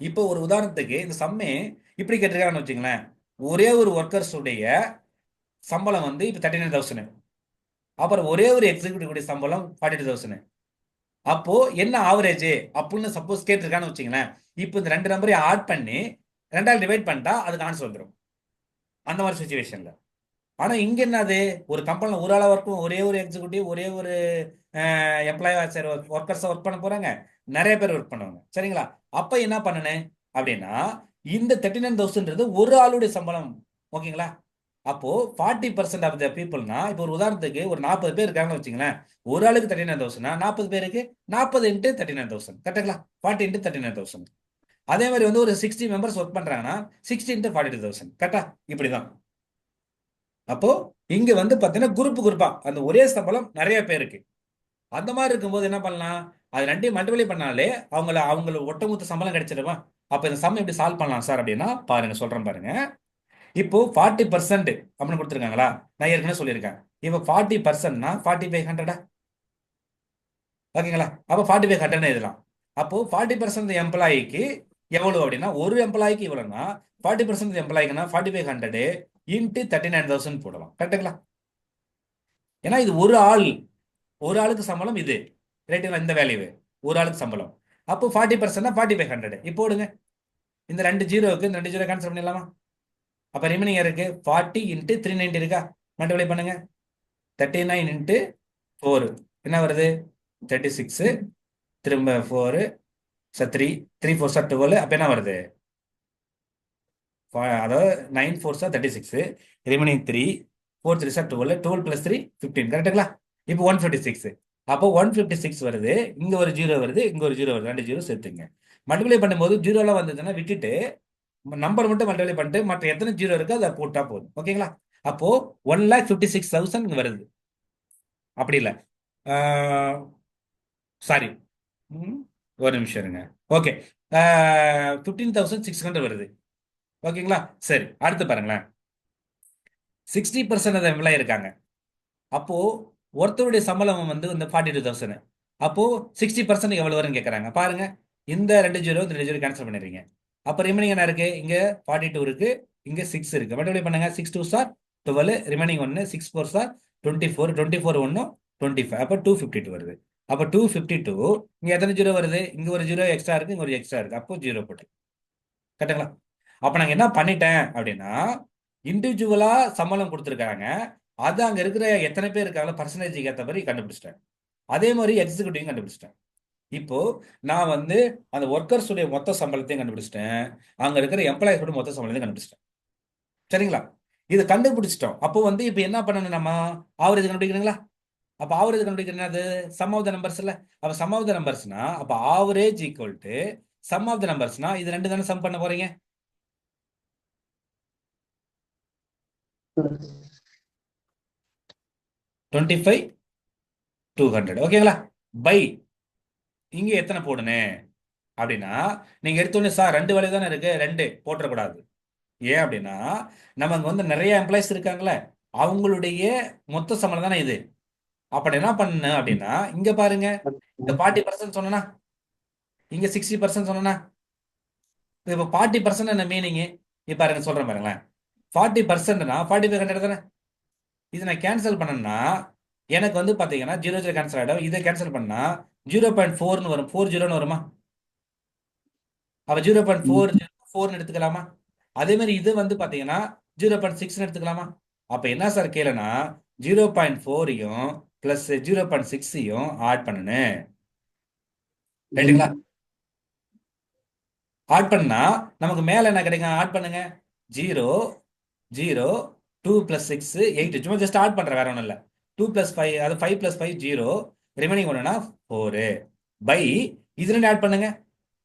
இப்போ ஒரு உதாரணத்துக்கு இந்த சம்மே இப்படி கேட்டிருக்காங்கன்னு வச்சுங்களேன். ஒரே ஒரு ஒர்க்கர்ஸ் உடைய சம்பளம் வந்து இப்போ 39,000. அப்புறம் ஒரே ஒரு எக்ஸிக்யூட்டிவ் உடைய சம்பளம் 42,000. அப்போ என்ன ஆவரேஜ் அப்படின்னு சப்போஸ் கேட்டிருக்கான்னு வச்சுங்களேன். இப்போ இந்த ரெண்டு நம்பரையும் ஆட் பண்ணி 2ஆல் டிவைட் பண்ணிட்டா அதுக்கு ஆன்சர் வந்துடும், அந்த மாதிரி சுச்சுவேஷன்ல. ஆனா இங்க என்னது, ஒரு கம்பெனில ஒரு ஆளா ஒர்க்கும், ஒரே ஒரு எக்ஸிக்யூட்டிவ், ஒரே ஒரு எம்ப்ளாயி ஒர்க்கர்ஸ் ஒர்க் பண்ண போறாங்க, நிறைய பேர் ஒர்க் பண்ணுவாங்க. சரிங்களா? அப்ப என்ன பண்ணணும் அப்படின்னா, இந்த 39,000 ஒரு ஆளுடைய சம்பளம். ஓகேங்களா? அப்போ 40% ஆஃப் த பீப்புள்னா, இப்போ ஒரு உதாரணத்துக்கு ஒரு 40 பேர் இருக்காங்கன்னு வச்சுங்களேன். ஒரு ஆளுக்கு 39,000, 40 பேருக்கு 40 இன்ட்டு 39,000. கரெக்டுங்களா? 40 இன்ட்டு 39,000. அதே மாதிரி வந்து ஒரு 60 மெம்பர்ஸ் ஒர்க் பண்றாங்கன்னா 60 இன்ட்டு 42,000. கரெக்டா? இப்படிதான். அப்போ இங்க வந்து பாத்தீங்கன்னா குரூப்பா அந்த ஒரே சம்பளம் நிறைய பேருக்கு. அந்த மாதிரி இருக்கும்போது என்ன பண்ணலாம், அது ரெண்டையும் மல்டிப்ளை பண்ணாலே அவங்களுக்கு ஒட்டுமொத்த சம்பளம் கிடைச்சிடுமா? அப்ப இந்த சம் எப்படி சால்வ் பண்ணலாம் சார் அப்படின்னா, பாருங்க சொல்றேன் பாருங்க. இப்போ 40% அப்படின்னு கொடுத்துருக்காங்களா, நான் ஏற்கனவே சொல்லியிருக்கேன். இப்போ 40%னா 4500. ஓகேங்களா? அப்போ 4500 எழுதலாம். அப்போ 40% எம்ப்ளாயிக்கு எவ்வளவு அப்படின்னா, ஒரு எம்ப்ளாய்க்கு இவ்வளவுனா 40% எம்ப்ளாய்க்குன்னா 4500 இன்ட்டு 39,000 போடலாம். கரெக்டுங்களா? ஏன்னா இது ஒரு ஆளுக்கு சம்பளம் இது. ரைட்டுங்களா? இந்த வேல்யூ ஒரு ஆளுக்கு சம்பளம். அப்போ 40%னா 4500 இப்போ போடுங்க. இந்த ரெண்டு ஜீரோவுக்கு இந்த ரெண்டு ஜீரோ கேன்சல் பண்ணிடலாமா? அப்ப ரிமைனிங் இருக்கு 40 இன்ட்டு 390 இருக்கா, மல்டிப்ளை பண்ணுங்க. 39 இன்ட்டு 4 என்ன வருது, 36. திரும்ப 4 3 3 4 சார் 12. அப்ப என்ன வருது, அதாவது 9 4 சார் 36, ரிமைனிங் 3 4 3 சார் 12, 12 பிளஸ் 3 15. கரெக்டுங்களா? இப்போ 156. அப்போ 156 வருது. இங்க ஒரு ஜீரோ வருது, இங்க ஒரு ஜீரோ வருது, ரெண்டு ஜீரோ சேர்த்துங்க. மல்டிப்ளை பண்ணும்போது ஜீரோலாம் வந்ததுன்னா விட்டுட்டு நம்பர் மட்டும் மல்டிப்ளை பண்ணிட்டு மற்ற எத்தனை ஜீரோ இருக்கோ அதை போட்டா போதும். ஓகேங்களா? அப்போ 1,56,000 வருது. அப்படி இல்லை, சாரி, ஒரு நிமிஷம் இருங்க. ஓகே, 15,600 வருது. ஓகேங்களா? சரி, அடுத்து பாருங்களேன். 60% எம்ப்ளாயி இருக்காங்க. அப்போ ஒருத்தருடைய சம்பளம் வந்து இந்த 42,000. அப்போ 60% எவ்வளவு வரும்னு கேட்கறாங்க. பாருங்க, இந்த ரெண்டு ஜீரோ இந்த ரெண்டு ஜீரோ கேன்சல் பண்ணிடுறீங்க. அப்போ ரிமைனிங் என்ன இருக்கு, இங்க 42 இருக்கு, இங்க 6 இருக்கு. மல்டிப்ளை பண்ணுங்க. 6 2 சார் 12, ரிமைனிங் 1, 6 4 சார் 24, 24 1 25. அப்போ 252 வருது. அப்போ 252 இங்க எத்தனை ஜீரோ வருது, இங்க ஒரு ஜீரோ எக்ஸ்ட்ரா இருக்கு, இங்க ஒரு எக்ஸ்ட்ரா இருக்கு. அப்போ ஜீரோ போட்டு. கரெக்டுங்களா? அப்ப நாங்க என்ன பண்ணிட்டேன் அப்படின்னா, இண்டிவிஜுவலா சம்பளம் கொடுத்துருக்காங்க, அது அங்க இருக்கிற எத்தனை பேர் இருக்காங்களோ பர்சன்டேஜ் ஏற்ற மாதிரி கண்டுபிடிச்சிட்டேன். அதே மாதிரி எக்ஸிக்யூட்டிவ் கண்டுபிடிச்சிட்டேன். இப்போ நான் வந்து அந்த ஒர்க்கர்ஸ் உடைய மொத்த சம்பளத்தையும் கண்டுபிடிச்சிட்டேன், அங்க இருக்கிற எம்ப்ளாயிஸ் உடைய மொத்த சம்பளத்தையும் கண்டுபிடிச்சிட்டேன். சரிங்களா? இது கண்டுபிடிச்சிட்டோம். அப்போ வந்து இப்போ என்ன பண்ணணும், நம்ம ஆவரேஜ் கண்டுபிடிக்கிறீங்களா? அப்ப ஆவரேஜ் கண்டுபிடிக்கிறது என்னது, சம் ஆஃப் த நம்பர்ஸ் இல்ல. அப்ப சம் ஆஃப் த நம்பர்ஸ்னா அப்ப average equal to sum of the நம்பர்ஸ்னா இது ரெண்டு தானே சம் பண்ண போறீங்க. 25 200. ஓகேங்களா? பை இங்க எத்தனை போடணும் அப்படின்னா, நீங்க எடுத்தோடனே சார் ரெண்டு வேலை தானே இருக்கு, ரெண்டு போட்டுறக்கூடாது. ஏன் அப்படின்னா, நமக்கு வந்து நிறைய எம்ப்ளாயிஸ் இருக்காங்களே, அவங்களுடைய மொத்த சம்பளம் தானே இது. அப்ப என்ன பண்ண அப்படின்னா இங்க பாருங்க, இந்த 40% சொன்னா, இங்க 60% சொன்னா, இப்போ 40% என்ன மீனிங்? இப்ப பாருங்க சொல்றேன் பாருங்களேன். 40%னா 4500 தானே. இது நான் கேன்சல் பண்ணேன்னா எனக்கு வந்து பாத்தீங்கன்னா 0 கேன்சல் ஆயிடும். இதை கேன்சல் பண்ணா 0.4ன்னு வரும், 40ன்னு வருமா? அப்ப 0.4 எடுத்துக்கலாமா? அதே மாதிரி இது வந்து பாத்தீங்கன்னா 0.6 எடுத்துக்கலாமா? அப்ப என்ன சார் கேளுனா 0.4யும் பிளஸ் 0.6யும் ஆட் பண்ணு. ரைட்டுங்களா? ஆட் பண்ணா நமக்கு மேல என்ன கிடைக்கும்? ஆட் பண்ணுங்க. 0 0 2 பிளஸ் 6 8. சும்மா ஜஸ்ட் ஆட் பண்றேன், வேற ஒன்றும் இல்லை. 2 பிளஸ் 5, அது 5 பிளஸ் 5 0, ரிமைனிங் ஒன்றுனா 4 பை இது ரெண்டு ஆட் பண்ணுங்க.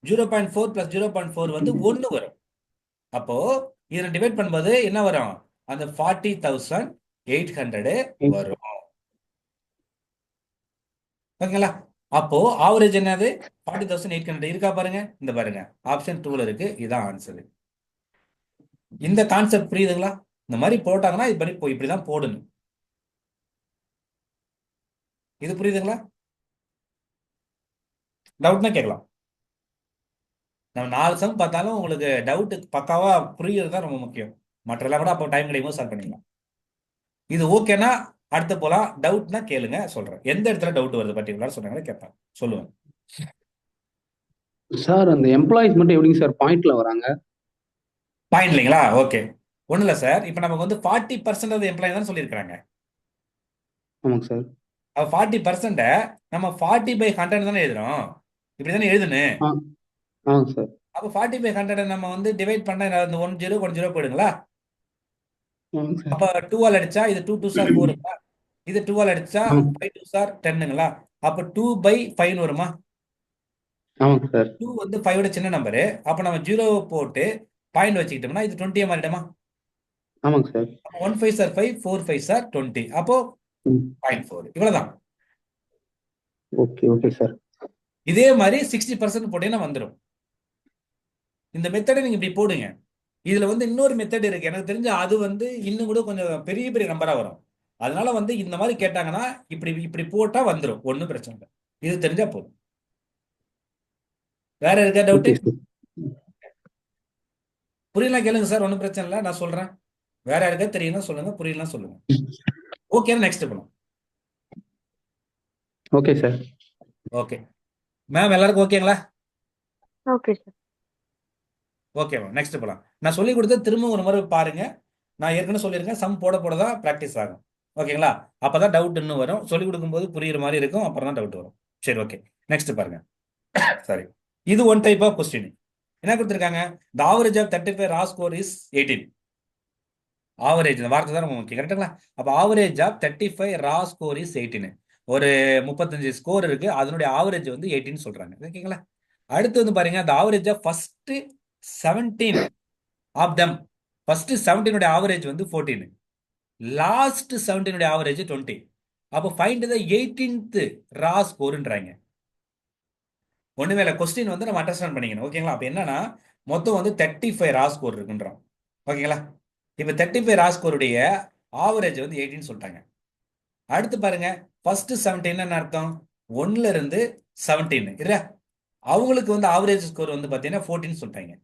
0.4 பிளஸ் 0.4 வந்து 1 வரும். அப்போ இதை டிவைட் பண்ணும்போது என்ன வரும்? அந்த 40,800 வரும். ஓகேங்களா? அப்போ ஆவரேஜ் என்னது? 40,800 இருக்கா பாருங்க, இந்த பாருங்க ஆப்ஷன் 2ல இருக்கு. இதான் ஆன்சர். இந்த கான்செப்ட் புரியுதுங்களா? இந்த மாதிரி போட்டாங்கன்னா இது பண்ணி இப்படிதான் போடணும். இது புரியுதுங்களா? டவுட்னா கேட்கலாம். நம்ம 4 சம் பார்த்தாலும் உங்களுக்கு டவுட் பக்காவா புரியுறது தான் ரொம்ப முக்கியம். மற்றெல்லாம் கூட அப்போ டைம் கிடைக்கும் சால்வ் பண்ணிக்கலாம். இது ஓகேனா அடுத்து போலாம். டவுட்னா கேளுங்க, சொல்றேன். எந்த இடத்துல டவுட் வருது பர்டிகுலர் சொன்னாங்களே கேட்பேன், சொல்லுவேன். சார் அந்த எம்ப்ளாயிஸ் மட்டும் எப்படிங்க சார் பாயிண்ட்ல வராங்க? பாயிண்ட் இல்லைங்களா? ஓகே, ஒன்றும் இல்லை சார். இப்போ நமக்கு வந்து 40% ஆஃப் எம்ப்ளாய் தான் சொல்லியிருக்காங்க. ஆமாங்க சார். அப்போ 40% நம்ம 40/100 தானே எழுதுறோம். இப்படி தானே எழுதுனேன். ஆ ஆமாங்க சார். அப்போ 40/100 நம்ம வந்து டிவைட் பண்ண இந்த 1 0 1 0 போயிடுங்களா? ஆமாங்க சார். அப்போ 2 ஆல் அடிச்சா இது 2 2 சார் 4ங்களா? இது 2 ஆல் அடிச்சா ஆமாங்க 5 2 சார் 10ங்களா? அப்போ 2/5 வருமா? ஆமாங்க சார். 2 வந்து 5 சின்ன நம்பரு. அப்போ நம்ம 0 போட்டு பாயிண்ட் வச்சுக்கிட்டோம்னா இது 20 மாறிடுமா? ஆமாங்க சார். 1 5 sir 5, 4 5 sir 20. அப்போ 0.4. இவ்வளவுதான். Okay okay sir. இதே மாதிரி 60% போட்டீங்கன்னா வந்துடும். இந்த மெத்தடை நீங்க இப்படி போடுங்க. இதுல வந்து இன்னொரு மெத்தட் இருக்கு, எனக்கு தெரிஞ்சு அது வந்து இன்னும் கூட கொஞ்சம் பெரிய பெரிய நம்பரா வரும். அதனால வந்து இந்த மாதிரி கேட்டாங்கன்னா இப்படி இப்படி போட்டா வந்துடும், ஒன்றும் பிரச்சனை இல்லை. இது தெரிஞ்சா போதும். வேற இருக்கா டவுட்? Okay sir. புரியலாம் கேளுங்க சார், ஒன்றும் பிரச்சனை இல்லை, நான் சொல்றேன். வேற யாருக்கா தெரியும்னா சொல்லுங்க, புரியலாம் சொல்லுங்க. ஓகே, நெக்ஸ்ட் போலாம். Okay sir. ஓகே மேம், எல்லாருக்கும் ஓகேங்களா? Okay sir. Okay ma'am, next போலாம். நான் சொல்லி கொடுத்து திரும்ப ஒரு முறை பாருங்க. நான் ஏற்கனவே சொல்லியிருக்கேன், சம் போட போட தான் ப்ராக்டிஸ் ஆகும். ஓகேங்களா? அப்பதான் டவுட் இன்னும் வரும். சொல்லிக் கொடுக்கும்போது புரியுற மாதிரி இருக்கும், அப்புறம் தான் டவுட் வரும். சரி, ஓகே, நெக்ஸ்ட் பாருங்க. சாரி, இது ஒன் டைப் ஆஃப் கொஸ்டின். என்ன கொடுத்துருக்காங்க? The average of 35 raw score is 18. Average, இந்த வார்த்தை தான் ரொம்ப முக்கியம், கரெக்டுங்களா? அப்போ average of 35 raw score is 18. ஒரு 35 ஸ்கோர் இருக்கு, அதனுடைய ஆவரேஜ் வந்து 18 சொல்றாங்க. ஓகேங்களா? அடுத்து வந்து பாருங்க, the average of first 17 of them. First 17 average வந்து 14, லாஸ்ட் 17 ஆவரேஜ் 20. அப்போ ஃபைண்ட் த 18th ரா ஸ்கோர்ன்றாங்க. ஒண்ணுமே இல்லை, கொஸ்டின் வந்து நம்ம அண்டர்ஸ்டாண்ட் பண்ணிக்கணும். ஓகேங்களா? அப்போ என்னன்னா மொத்தம் வந்து 35 ரா ஸ்கோர் இருக்குன்றோம். ஓகேங்களா? இப்போ 35 ரா ஸ்கோருடைய ஆவரேஜ் வந்து 18 சொல்லிட்டாங்க. அடுத்து பாருங்க, ஃபர்ஸ்ட் 17 என்ன அர்த்தம்? 1ல இருந்து 17 இல்ல, அவங்களுக்கு வந்து ஆவரேஜ் ஸ்கோர் வந்து பார்த்தீங்கன்னா 14 சொல்லிட்டாங்க.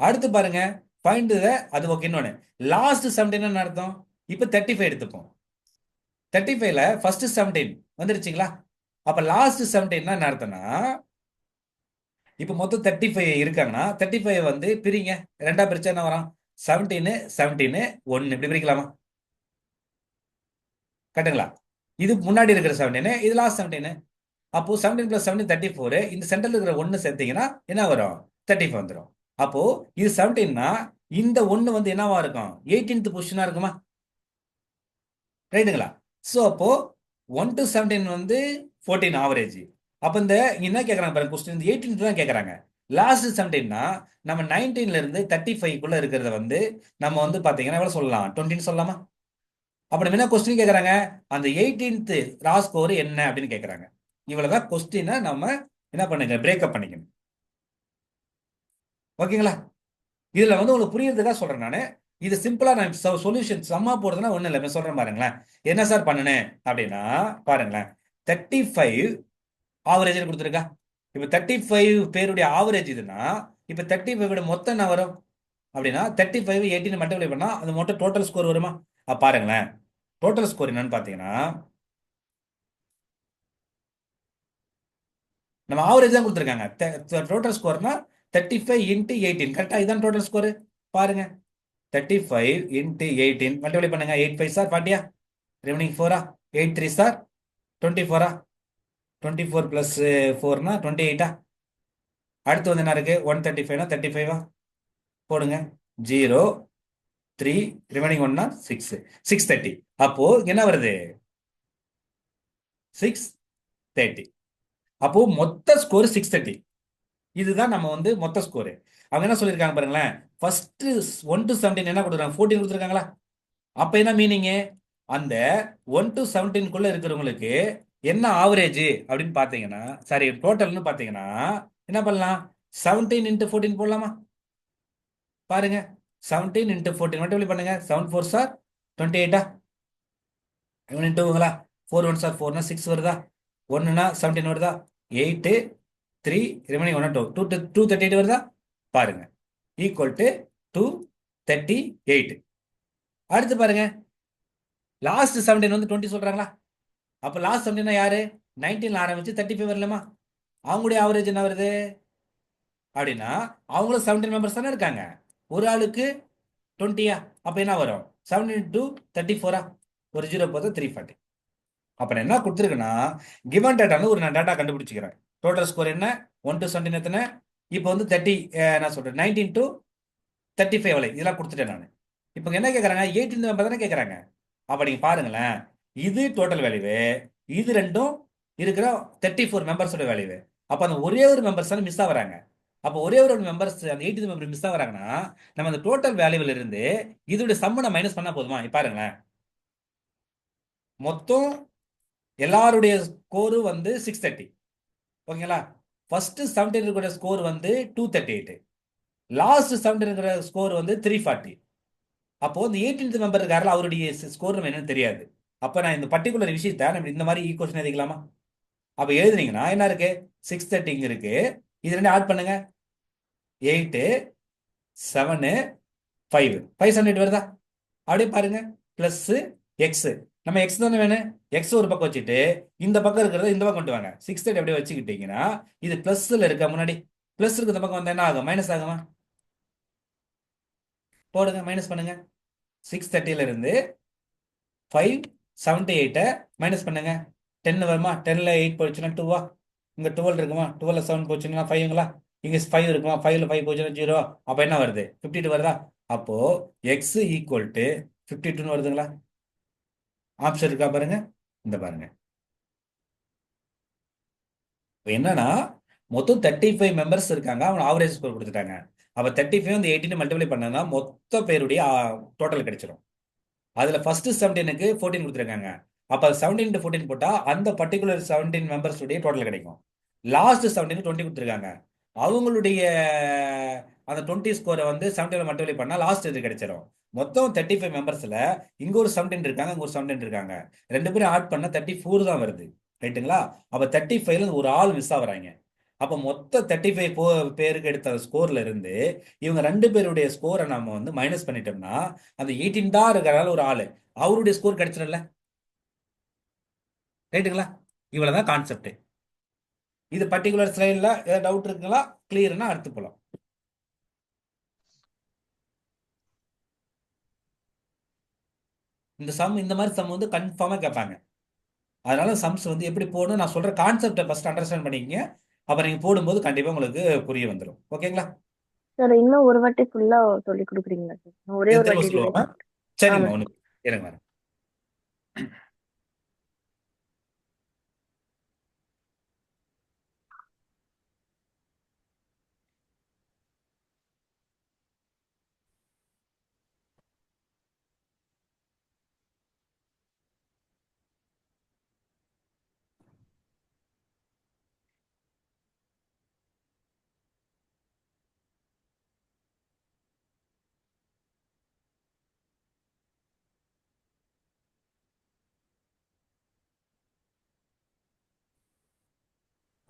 அடுத்து பாருங்க, ஃபைண்ட் த, அது ஓகே. இன்னொன்று லாஸ்ட் 17 என்ன அர்த்தம்? இப்போ 35 எடுத்துப்போம். 35ல ஃபர்ஸ்ட் 17 வந்துருச்சுங்களா? அப்ப லாஸ்ட் 17 என்ன அர்த்தம்னா, இப்போ மொத்தம் 35 இருக்காங்கன்னா 35 வந்து பிரிங்க, ரெண்டா பிரிச்சா என்ன வரும்? 17 17 1 இப்படி பிரிக்கலாமா? கரெக்டுங்களா? இது முன்னாடி இருக்கிற 17, இது லாஸ்ட் 17. அப்போ 17 + 17 34. இந்த சென்டர்ல இருக்கிற 1 சேர்த்தீங்கன்னா என்ன வரும்? 35 வந்துடும். அப்போ இது 17னா இந்த 1 வந்து என்னவா இருக்கும்? 18th பொசிஷனா இருக்குமா? ரைட்டுங்களா? ஸோ அப்போ 1 to 17 வந்து 14 ஆவரேஜ். அப்போ இந்த என்ன கேட்குறாங்க பாருங்க, கொஸ்டின் இந்த 18 தான் கேட்குறாங்க. லாஸ்ட் 17னா நம்ம 19ல இருந்து 35க்குள்ள இருக்கிறத வந்து நம்ம வந்து பார்த்தீங்கன்னா எவ்வளோ சொல்லலாம்? 20ன்னு சொல்லலாமா? அப்போ நம்ம என்ன கொஸ்டின் கேட்குறாங்க? அந்த 18th ரா ஸ்கோர் என்ன அப்படின்னு கேட்குறாங்க. இவ்வளோதான் கொஸ்டினை நம்ம என்ன பண்ணுங்க, பிரேக்கப் பண்ணிக்கணும். ஓகேங்களா? இதுல வந்து உங்களுக்கு புரியறதுக்காக சொல்றேன் நான். இது சிம்பிளா நான் சொல்யூஷன் சம்மா போடுறதுனா ஒன்றும் இல்லை சொல்றேன் பாருங்களேன். என்ன சார் பண்ணுனேன் அப்படின்னா பாருங்களேன், 35 ஆவரேஜ் கொடுத்துருக்கா. இப்போ 35 பேருடைய ஆவரேஜ் இதுன்னா இப்போ 35 விட மொத்தம் என்ன வரும் அப்படின்னா 35 18 மல்டிப்ளை பண்ணா அது மொத்தம் டோட்டல் ஸ்கோர் வருமா? பாருங்களேன், டோட்டல் ஸ்கோர் என்னன்னு பார்த்தீங்கன்னா நம்ம ஆவரேஜ் தான் கொடுத்துருக்காங்க. டோட்டல் ஸ்கோர்னா 35 இன்ட்டு 18 கரெக்டாக இதுதான் டோட்டல் ஸ்கோர். பாருங்க, 35 இன்ட்டு 18 மல்டிப்ளை பண்ணுங்க. 8 5 சார் 40, ரிமைனிங் 4, 8 3 சார் 24, 24 ப்ளஸ் 4னா 28. அடுத்து வந்து என்ன இருக்கு 135னா 35 போடுங்க. 0 3 ரிமைனிங் 1னா 6 630. அப்போ என்ன வருது 630. அப்போ மொத்த ஸ்கோர் 630. இதுதான் நம்ம வந்து மொத்த ஸ்கோர். அவங்க என்ன சொல்லியிருக்காங்க பாருங்களேன், ஃபர்ஸ்ட் 1 to 17 என்ன கொடுக்குறாங்க 14 கொடுத்துருக்காங்களா. அப்ப என்ன மீனிங், அந்த 1 to 17 இருக்கிறவங்களுக்கு என்ன ஆவரேஜ் அப்படின்னு பாத்தீங்கன்னா, சாரி டோட்டல்னு பாத்தீங்கன்னா என்ன பண்ணலாம், 17 இன்ட்டு 14 போடலாமா? பாருங்க, 17 இன்ட்டு 14 மல்டிப்ளை பண்ணுங்க. 7 4 சார் 28, இவன் 2ங்களா, 4 1 சார் 4னா 6 வருதா, 1னா 17 வருதா, 8 3 ரிமைனிங் 1 2 238 வருதா. பாருங்க, ஈக்குவல் டு 238. அடுத்து பாருங்க, லாஸ்ட் 17 வந்து 20 சொல்றாங்களா. அப்ப லாஸ்ட் 17 யாரு 19 ஆரம்பிச்சு 35 வரலமா. அவங்களுடைய ஆவரேஜ் என்ன வருது அப்படின்னா அவங்களும் 17 மெம்பர்ஸ் தானே இருக்காங்க, ஒரு ஆளுக்கு 20யா. அப்ப என்ன வரும் 17 to 34, ஒரு 0 போது 340. அப்ப நான் என்ன கொடுத்துருக்கேன்னா கிவன் டேட்டான்னு ஒரு நான் டேட்டா கண்டுபிடிச்சிக்கிறேன். டோட்டல் ஸ்கோர் என்ன 1 to 17 எத்தனை, இப்போ வந்து 30 என்ன சொல்றேன் 19 to 35 வரை இதெல்லாம் கொடுத்துட்டேன் நான். இப்போ என்ன கேட்குறாங்க 18 மெம்பர் தானே கேட்குறாங்க. அப்ப நீங்க பாருங்களேன், இது டோட்டல் வேல்யூ, இது ரெண்டும் இருக்கிற 34 மெம்பர்ஸோட வேல்யூ. அப்ப அந்த ஒரே ஒரு மெம்பர்ஸ் தானே மிஸ் ஆகுறாங்க. அப்போ ஒரே ஒரு மெம்பர்ஸ் அந்த 18 மெம்பர் மிஸ் ஆகுறாங்கன்னா நம்ம அந்த டோட்டல் வேல்யூல இருந்து இதோட சம்மனை மைனஸ் பண்ணா போதுமா? இப்ப பாருங்களேன், மொத்தம் எல்லாருடைய ஸ்கோரு வந்து 630. ஓகேங்களா. ஃபர்ஸ்ட் 17 இருக்கிற ஸ்கோர் வந்து 238, லாஸ்ட் 17 இருக்கிற ஸ்கோர் வந்து 340. அப்போ இந்த 18th மெம்பர் இருக்காருல அவருடைய ஸ்கோர் நம்ம என்னன்னு தெரியாது. அப்ப நான் இந்த பர்டிகுலர் விஷயத்தை நம்ம இந்த மாதிரி ஈக்குவேஷன் எழுதிக்கலாமா? அப்ப எழுதுனீங்கன்னா என்ன இருக்கு 630 இருக்கு, இது ரெண்டு ஆட் பண்ணுங்க. 8 7 5 500 வருதா. அப்படியே பாருங்க, பிளஸ் எக்ஸ், நம்ம எக்ஸ் தானே வேணும், எக்ஸ் ஒரு பக்கம் வச்சுட்டு இந்த பக்கம் இருக்கிறத இந்த பக்கம் கொண்டு வாங்க. 630 அப்படியே வச்சுக்கிட்டீங்கன்னா இது பிளஸ்ல இருக்க, முன்னாடி பிளஸ் இருக்கு, இந்த பக்கம் வந்தா என்ன ஆகும் மைனஸ் ஆகுமா? போடுங்க, மைனஸ் பண்ணுங்க. 630ல இருந்து 578 மைனஸ் பண்ணுங்க. 10 வருமா, 10ல 8 போச்சுன்னா 2வா, இங்க 12 இருக்குமா, 12ல 7 போச்சுன்னா 5ங்களா, இங்க 5 இருக்குமா, 5ல 5 போச்சுன்னா 0. அப்ப என்ன வருது 52 வருதா. அப்போ எக்ஸ் ஈக்குவல் டு 52 வருதுங்களா. ஆப்ஷன் இருக்கா பாருங்க, இந்த பாருங்க. இப்ப என்னன்னா மொத்தம் 35 மெம்பர்ஸ் இருக்காங்க, அவங்க ஆவரேஜ் ஸ்கோர் கொடுத்துட்டாங்க. அப்ப 35 வந்து 18 மல்டிப்ளை பண்ணனா மொத்த பேருடைய டோட்டல் கிடைச்சிடும். அதுல ஃபர்ஸ்ட் 17க்கு 14 கொடுத்துருக்காங்க. அப்ப 17 into 14 போட்டா அந்த பர்டிகுலர் 17 மெம்பர்ஸ் உடைய டோட்டல் கிடைக்கும். லாஸ்ட் 17 20 கொடுத்துருக்காங்க, அவங்களுடைய அந்த 20 ஸ்கோரை வந்து 17 மல்டிப்ளை பண்ணா லாஸ்ட் இது கிடைச்சிடும். மொத்தம் 35 மெம்பர்ஸ்ல இங்க ஒரு 17 இருக்காங்க, இங்க ஒரு 17 இருக்காங்க, ரெண்டு பேரும் ஆட் பண்ணா 34 தான் வருது. ரைட்டுங்களா. அப்ப 35ல ஒரு ஆள் மிஸ் ஆகுறாங்க. அப்ப மொத்த 35 பேருக்கு எடுத்த ஸ்கோர்ல இருந்து இவங்க ரெண்டு பேருடைய ஸ்கோரை நம்ம வந்து மைனஸ் பண்ணிட்டோம்னா அந்த 18 தான் இருக்கிறனால ஒரு ஆளு அவருடைய ஸ்கோர் கிடைச்சிடல. ரைட்டுங்களா. இவ்வளவுதான் கான்செப்ட். இது பர்டிகுலர் ஸ்லைட்ல ஏதாவது டவுட் இருக்குங்களா, கிளியர்னா அடுத்து போலாம். இந்த சம் இந்த மாதிரி சம் வந்து கன்ஃபார்மா கேட்பாங்க. அதனால சம்ஸ் வந்து எப்படி போடணும் நான் சொல்ற கான்செப்டை ஃபர்ஸ்ட் அண்டர்ஸ்டாண்ட் பண்ணிக்கங்க. அப்புறம் நீங்க போடும்போது கண்டிப்பா உங்களுக்கு புரிய வந்துடும். ஓகேங்களா. சார் இன்னும் ஒரு வாட்டி ஃபுல்லா சொல்லி கொடுக்குறீங்களா சார்? நான் ஒரே இது ஒரு திரும்ப வாட்டி ரிவைஸ் சொல்லுவாங்க. பண்ணிட்டேன். ஆமா சரிங்கம்மா, சார். ஒன்று இருங்க வரேன்.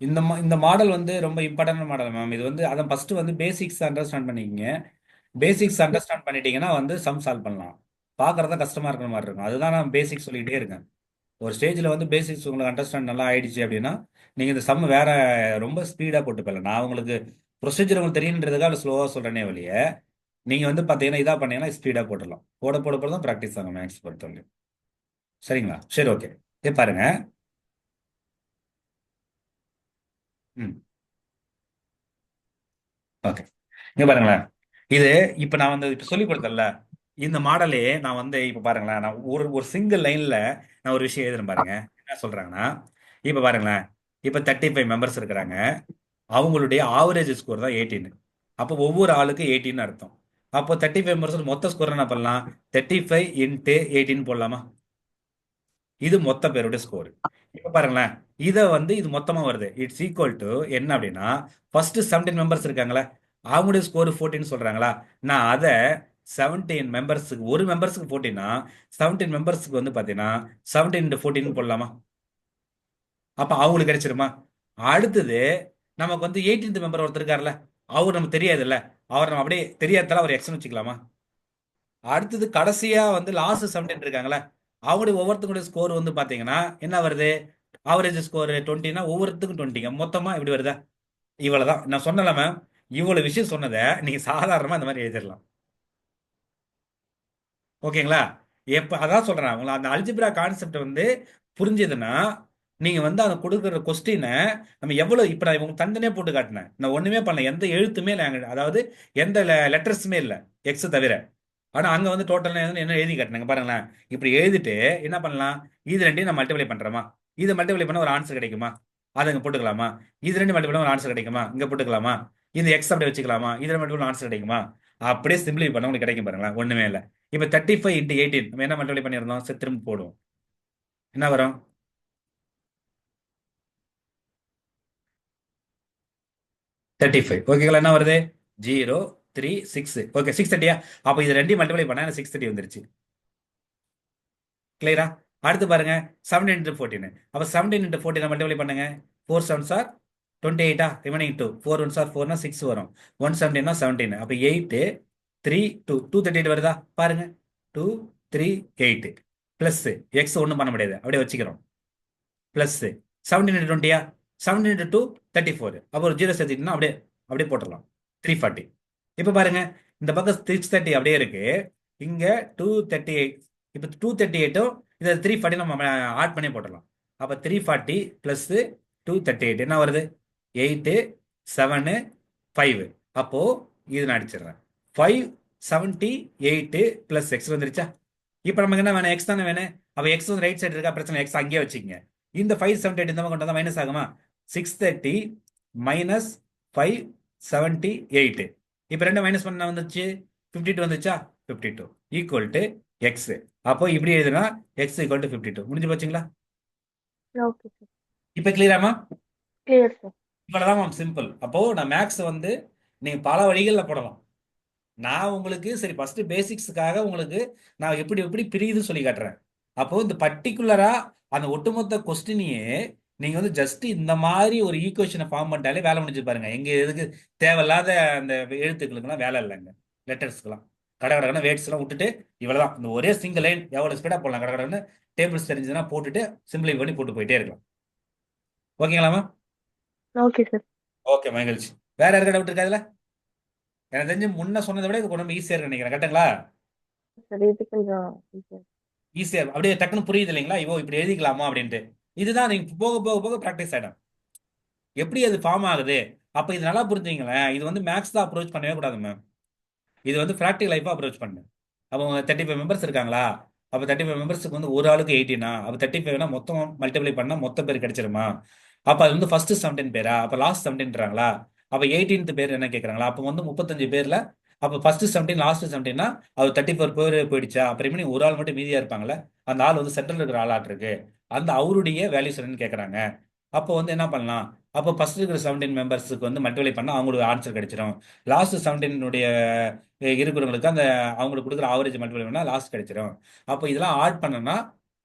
இந்த மாடல் வந்து ரொம்ப இம்பார்ட்டன்ட் மாடல் மேம். இது வந்து அதான் ஃபர்ஸ்ட் வந்து பேசிக்ஸ் அண்டர்ஸ்டாண்ட் பண்ணிக்கங்க. பேசிக்ஸ் அண்டர்ஸ்டாண்ட் பண்ணிட்டீங்கன்னா வந்து சம் சால்வ் பண்ணலாம். பார்க்கறதா கஷ்டமா இருக்கிற மாதிரி இருக்கும். அதுதான் நான் பேசிக்ஸ் சொல்லிக்கிட்டே இருக்கேன். ஒரு ஸ்டேஜில் வந்து பேசிக்ஸ் உங்களுக்கு அண்டர்ஸ்டாண்ட் நல்லா ஆயிடுச்சு அப்படின்னா நீங்கள் இந்த சம் வேற ரொம்ப ஸ்பீடாக போட்டு போயிடலாம். நான் உங்களுக்கு ப்ரொசீஜர் உங்களுக்கு தெரியுன்றதுக்காக ஸ்லோவாக சொல்கிறேனே வழிய, நீங்கள் வந்து பார்த்தீங்கன்னா இதாக பண்ணீங்கன்னா ஸ்பீடாக போட்டுடலாம். போட போட போட தான் ப்ராக்டிஸ் ஆகும் மேக்ஸ் பொறுத்தவரை. சரிங்களா? சரி, ஓகே. இதே பாருங்க. ம், ஓகே. இங்க பாருங்களேன். இது இப்போ நான் வந்து இப்போ சொல்லி கொடுத்தேன்ல, இந்த மாடலே நான் வந்து இப்போ பாருங்களேன், நான் ஒரு ஒரு சிங்கிள் லைன்ல நான் ஒரு விஷயம் எழுதுறேன் பாருங்க. என்ன சொல்றாங்கன்னா, இப்போ பாருங்களேன், இப்போ 35 மெம்பர்ஸ் இருக்கிறாங்க. அவங்களுடைய ஆவரேஜ் ஸ்கோர் தான் 18. அப்போ ஒவ்வொரு ஆளுக்கு 18 அர்த்தம். அப்போ 35% மொத்த ஸ்கோர் என்ன பண்ணலாம்? 35 இன்ட்டு 18 போடலாமா? இது மொத்த பேருடைய ஸ்கோர். இப்போ பாருங்களேன், இதை வந்து இது மொத்தமா வருது. இட்ஸ் ஈக்குவல் டு என்ன அப்படின்னா, ஃபர்ஸ்ட் 17 மெம்பர்ஸ் இருக்காங்களா, அவங்களுடைய ஸ்கோர் 14 சொல்றாங்களா, நான் அதை 17 மெம்பர்ஸுக்கு, ஒரு மெம்பர்ஸுக்கு 14னா 17 மெம்பர்ஸுக்கு வந்து பார்த்தீங்கன்னா 17 இன்ட்டு 14 போடலாமா? அப்ப அவங்களுக்கு கிடைச்சிருமா? அடுத்தது நமக்கு வந்து 18th மெம்பர் ஒருத்தர் இருக்கார்ல, அவர் நமக்கு தெரியாதுல்ல, அவர் நம்ம அப்படியே தெரியாததால அவர் எக்ஸ்னு வச்சுக்கலாமா? அடுத்தது கடைசியா வந்து லாஸ்ட் 17 இருக்காங்களே, அவங்களுடைய ஒவ்வொருத்தங்களுடைய ஸ்கோர் வந்து பாத்தீங்கன்னா என்ன வருது? ஆவரேஜ் ஸ்கோர் 20னா ஒவ்வொருத்துக்கும் 20ங்க மொத்தமா இப்படி வருதா? இவ்வளவுதான் நான் சொன்னல மேம். இவ்வளவு விஷயம் சொன்னதை நீங்க சாதாரணமா இந்த மாதிரி எழுதிடலாம். ஓகேங்களா? எப்ப அதான் சொல்றேன், உங்களுக்கு அந்த அல்ஜிப்ரா கான்செப்ட் வந்து புரிஞ்சதுன்னா நீங்க வந்து அதை கொடுக்குற கொஸ்டினை நம்ம எவ்வளவு இப்ப நான் உங்களுக்கு தனித்தனியா போட்டு காட்டினேன். நான் ஒண்ணுமே பண்ணல, எந்த எழுத்துமே இல்லை அதாவது எந்த லெட்டர்ஸுமே இல்லை எக்ஸ் தவிர. ஆனா அங்க வந்து டோட்டல் என்ன எழுதி காட்டினாங்க பாருங்களேன். இப்படி எழுதிட்டு என்ன பண்ணலாம்? இது ரெண்டையும் நான் மல்டிப்ளை பண்றோமா, இதை மல்டிப்ளை பண்ண ஒரு ஆன்சர் கிடைக்குமா, அதை இங்க போட்டுக்கலாமா? இது ரெண்டு மல்டிப்ளை பண்ண ஒரு ஆன்சர் கிடைக்குமா, இங்க போட்டுக்கலாமா? இந்த எக்ஸ் அப்படியே வச்சுக்கலாமா, இதுல மல்டிப்ளை ஆன்சர் கிடைக்குமா? அப்படியே சிம்பிளை பண்ண உங்களுக்கு கிடைக்கும் பாருங்களேன். ஒண்ணுமே இல்லை. இப்ப 35 இன்ட்டு 18 நம்ம என்ன மல்டிப்ளை பண்ணியிருந்தோம்? சரி, திரும்ப போடுவோம். என்ன வரும்? 35. ஓகேங்களா? என்ன வருது? 0 3 6. ஓகே, 630. அப்போ இது ரெண்டையும் மல்டிப்ளை பண்ணா எனக்கு 630 வந்துருச்சு. கிளியரா? அடுத்து பாருங்க, 17 இன்ட்டு 14. அப்போ 17 இன்ட்டு 14 மல்டிப்ளை பண்ணுங்க. 4 7s are 28. Remaining 2. 4 1s are 4னா 6 வரும். 117 17. அப்போ 8 3 2 238 வருதா பாருங்க. 2 3 8 பிளஸ் எக்ஸ் ஒன்றும் பண்ண முடியாது, அப்படியே வச்சுக்கிறோம். Plus 17 into 20. 17 இன்ட்டு 2 34. அப்போ ஒரு 0 சேர்த்துக்கிட்டோம்னா அப்படியே அப்படியே போட்டுடலாம். 340. இப்போ பாருங்க, இந்த பக்கம் 630 அப்படியே இருக்கு, இங்க 238. இப்போ 238ம் இதை 340 நம்ம ஆட் பண்ணி போட்டுடலாம். அப்போ 340 பிளஸ் 238 என்ன வருது? 8 7 5. அப்போ இது நான் அடிச்சிடுறேன். 578 பிளஸ் எக்ஸ் வந்துருச்சா? இப்போ நமக்கு என்ன வேணும்? எக்ஸ் தானே வேணும். அப்போ எக்ஸ் வந்து ரைட் சைடு இருக்கா, பிரச்சனை எக்ஸ் அங்கேயே வச்சுக்கங்க. இந்த 578 இந்த பக்கம் கொண்டு வந்தா மைனஸ் ஆகுமா? 630 மைனஸ் 578. இப்போ ரெண்டு மைனஸ் பண்ண வந்துச்சு, 52 வந்துச்சா? 52 ஈக்குவல் டு எக்ஸ். அப்போ இப்படி எழுதுனா எக்ஸ் ஈக்குவல் டு 52. முடிஞ்சு போச்சுங்களா? Okay sir. இப்போ கிளியராமா? Clear sir. இவ்வளவுதான் மேம், சிம்பிள். அப்போ நான் மேக்ஸ் வந்து நீங்க பல வழிகளில் போடலாம். நான் உங்களுக்கு சரி ஃபர்ஸ்ட் பேசிக்ஸுக்காக உங்களுக்கு நான் எப்படி எப்படி பிரியுதுன்னு சொல்லி காட்டுறேன். அப்போ இந்த பர்டிகுலரா அந்த ஒட்டுமொத்த கொஸ்டினையே நீங்க வந்து ஜஸ்ட் இந்த மாதிரி ஒரு ஈக்குவேஷனை ஃபார்ம் பண்ணிட்டாலே வேலை முடிஞ்சு பாருங்க. எங்க எதுக்கு தேவையில்லாத அந்த எழுத்துக்களுக்கெல்லாம் வேலை இல்லைங்க. லெட்டர்ஸ்க்கெல்லாம் கடகடன்னு வேர்ட்ஸ் எல்லாம் விட்டுட்டு இவ்வளவுதான், இந்த ஒரே சிங்கிள் லைன் எவ்வளவு ஸ்பீடா போடலாம் கடகடன்னு டேபிள்ஸ் தெரிஞ்சதுன்னா போட்டுட்டு சிம்பிளை பண்ணி போட்டு போயிட்டே இருக்கலாம். ஓகேங்களாமா? Okay sir. ஓகே, மகிழ்ச்சி. வேற யாருக்கா டவுட் இருக்கா இதுல? எனக்கு தெரிஞ்சு முன்ன சொன்னதை விட இது கொஞ்சம் ஈஸியா இருக்கு நினைக்கிறேன். கரெக்டுங்களா? சார் இது கொஞ்சம் easy. ஈஸியா அப்படியே டக்குன்னு புரியுது இல்லைங்களா? இவோ இப்படி எழுதிக்கலாமா அப்படின்ட்டு. இதுதான் நீங்க போக போக போக ப்ராக்டிஸ் ஆயிடும் எப்படி அது ஃபார்ம் ஆகுது. அப்ப இது நல்லா புரிஞ்சுங்களேன். இது வந்து மேக்ஸ் தான் அப்ரோச் பண்ணவே கூடாது மேம். இது வந்து ப்ராக்டிகல் லைஃபா அப்ரோச் பண்ணு. அப்போ 35 மெம்பர்ஸ் இருக்காங்களா? அப்போ 35 மெம்பர்ஸுக்கு வந்து ஒரு ஆளுக்கு 18. அப்போ 35 மொத்தம் மல்டிப்ளை பண்ணா மொத்த பேர் கிடைச்சிருமா? அப்போ அது வந்து ஃபர்ஸ்ட் 17 பேரா, அப்போ லாஸ்ட் 17ன்றாங்களா? அப்போ 18th பேர் என்ன கேட்குறாங்களா? அப்போ வந்து 35 பேர்ல அப்போ ஃபர்ஸ்ட் 17 லாஸ்ட் 17னா அது 34 பேர் போயிடுச்சா? அப்புறமே ஒரு ஆள் மட்டும் மீதியா இருப்பாங்கல்ல, அந்த ஆள் வந்து சென்ட்ரல் இருக்கிற ஆளாட்டு இருக்கு, அந்த அவருடைய வேல்யூஸ் என்னன்னு கேட்குறாங்க. அப்போ வந்து என்ன பண்ணலாம்? அப்போ ஃபர்ஸ்ட் இருக்கிற 17 மெம்பர்ஸுக்கு வந்து மல்டிப்ளை பண்ணா அவங்களுக்கு ஆன்சர் கிடைச்சிடும். லாஸ்ட் 17 இருக்கிறவங்களுக்கு அந்த அவங்களுக்கு கொடுக்குற ஆவரேஜ் மல்டிப்ளை பண்ணா லாஸ்ட் கிடைச்சிடும். அப்போ இதெல்லாம் ஆட் பண்ணனா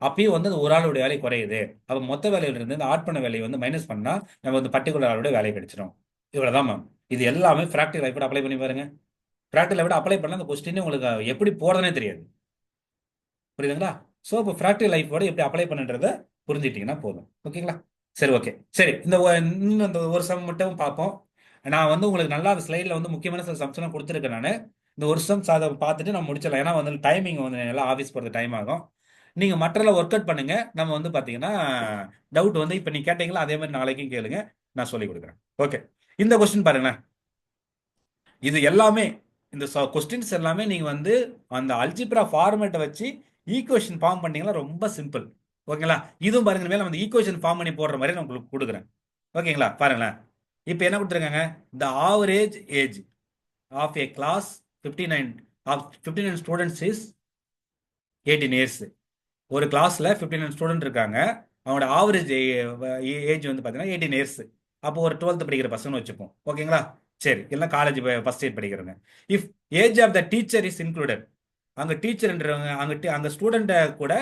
அப்பயும் வந்து அந்த ஒரு ஆளுடைய வேலை குறையுது. அப்போ மொத்த வேலையில இருந்து இந்த ஆட் பண்ண வேலையை வந்து மைனஸ் பண்ணா நம்ம வந்து பர்டிகுலர் ஆளுடைய வேலை கிடைச்சிடும். இவ்வளவுதான் மேம். இது எல்லாமே ப்ராக்டிகல் லைஃப் அப்ளை பண்ணி பாருங்க. ப்ராக்டிகல் லைஃப் அப்ளை பண்ணா அந்த கொஸ்டினே உங்களுக்கு எப்படி போறதுனே தெரியாது. புரியுதுங்களா? ஸோ இப்போ ப்ராக்டிகல் லைஃபோட எப்படி அப்ளை பண்ணுன்றத புரிஞ்சுக்கிட்டீங்கன்னா போதும். ஓகேங்களா? சரி, ஓகே. சரி, இன்னும் இந்த ஒரு சம் மட்டும் பார்ப்போம். நான் வந்து உங்களுக்கு நல்லா அந்த ஸ்லைடில் வந்து முக்கியமான சில சம்ஸ் எல்லாம் கொடுத்துருக்கேன். நான் இந்த ஒரு சம்ஸ் அதை பார்த்துட்டு நம்ம முடிச்சிடலாம். ஏன்னா வந்து டைமிங் வந்து எல்லாம் ஆஃபீஸ் போகிறது டைம் ஆகும். நீங்கள் மற்றெல்லாம் ஒர்க் அவுட் பண்ணுங்க. நம்ம வந்து பார்த்தீங்கன்னா டவுட் வந்து இப்போ நீ கேட்டீங்களா அதே மாதிரி நாளைக்கும் கேளுங்க, நான் சொல்லி கொடுக்குறேன். ஓகே, இந்த கொஸ்டின் பாருங்களேன். இது எல்லாமே இந்த கொஸ்டின்ஸ் எல்லாமே நீங்க வந்து அந்த அல்ஜிப்ரா ஃபார்மேட்டை வச்சு ஈக்குவேஷன் ஃபார்ம் பண்ணீங்கன்னா ரொம்ப சிம்பிள். ஓகேங்களா? இதுவும் பாருங்க, மேல அந்த ஈக்குவேஷன் ஃபார்ம் பண்ணி போடுற மாதிரி நான் உங்களுக்கு கொடுக்குறேன். ஓகேங்களா? பாருங்களேன். இப்போ என்ன கொடுத்துருக்காங்க? The average age of a class 59 students is 18 years. ஒரு கிளாஸ்ல 59 ஸ்டூடெண்ட் இருக்காங்க. அவங்களோட ஆவரேஜ் ஏஜ் வந்து பார்த்தீங்கன்னா 18 இயர்ஸ். அப்போ ஒரு 12th படிக்கிற பசங்க வச்சுப்போம். ஓகேங்களா? சரி, எல்லாம் காலேஜ் ஃபர்ஸ்ட் இயர் படிக்கிறவங்க. If age of the teacher is included, அங்க டீச்சர்ன்றவங்க அங்க ஸ்டூடெண்ட கூட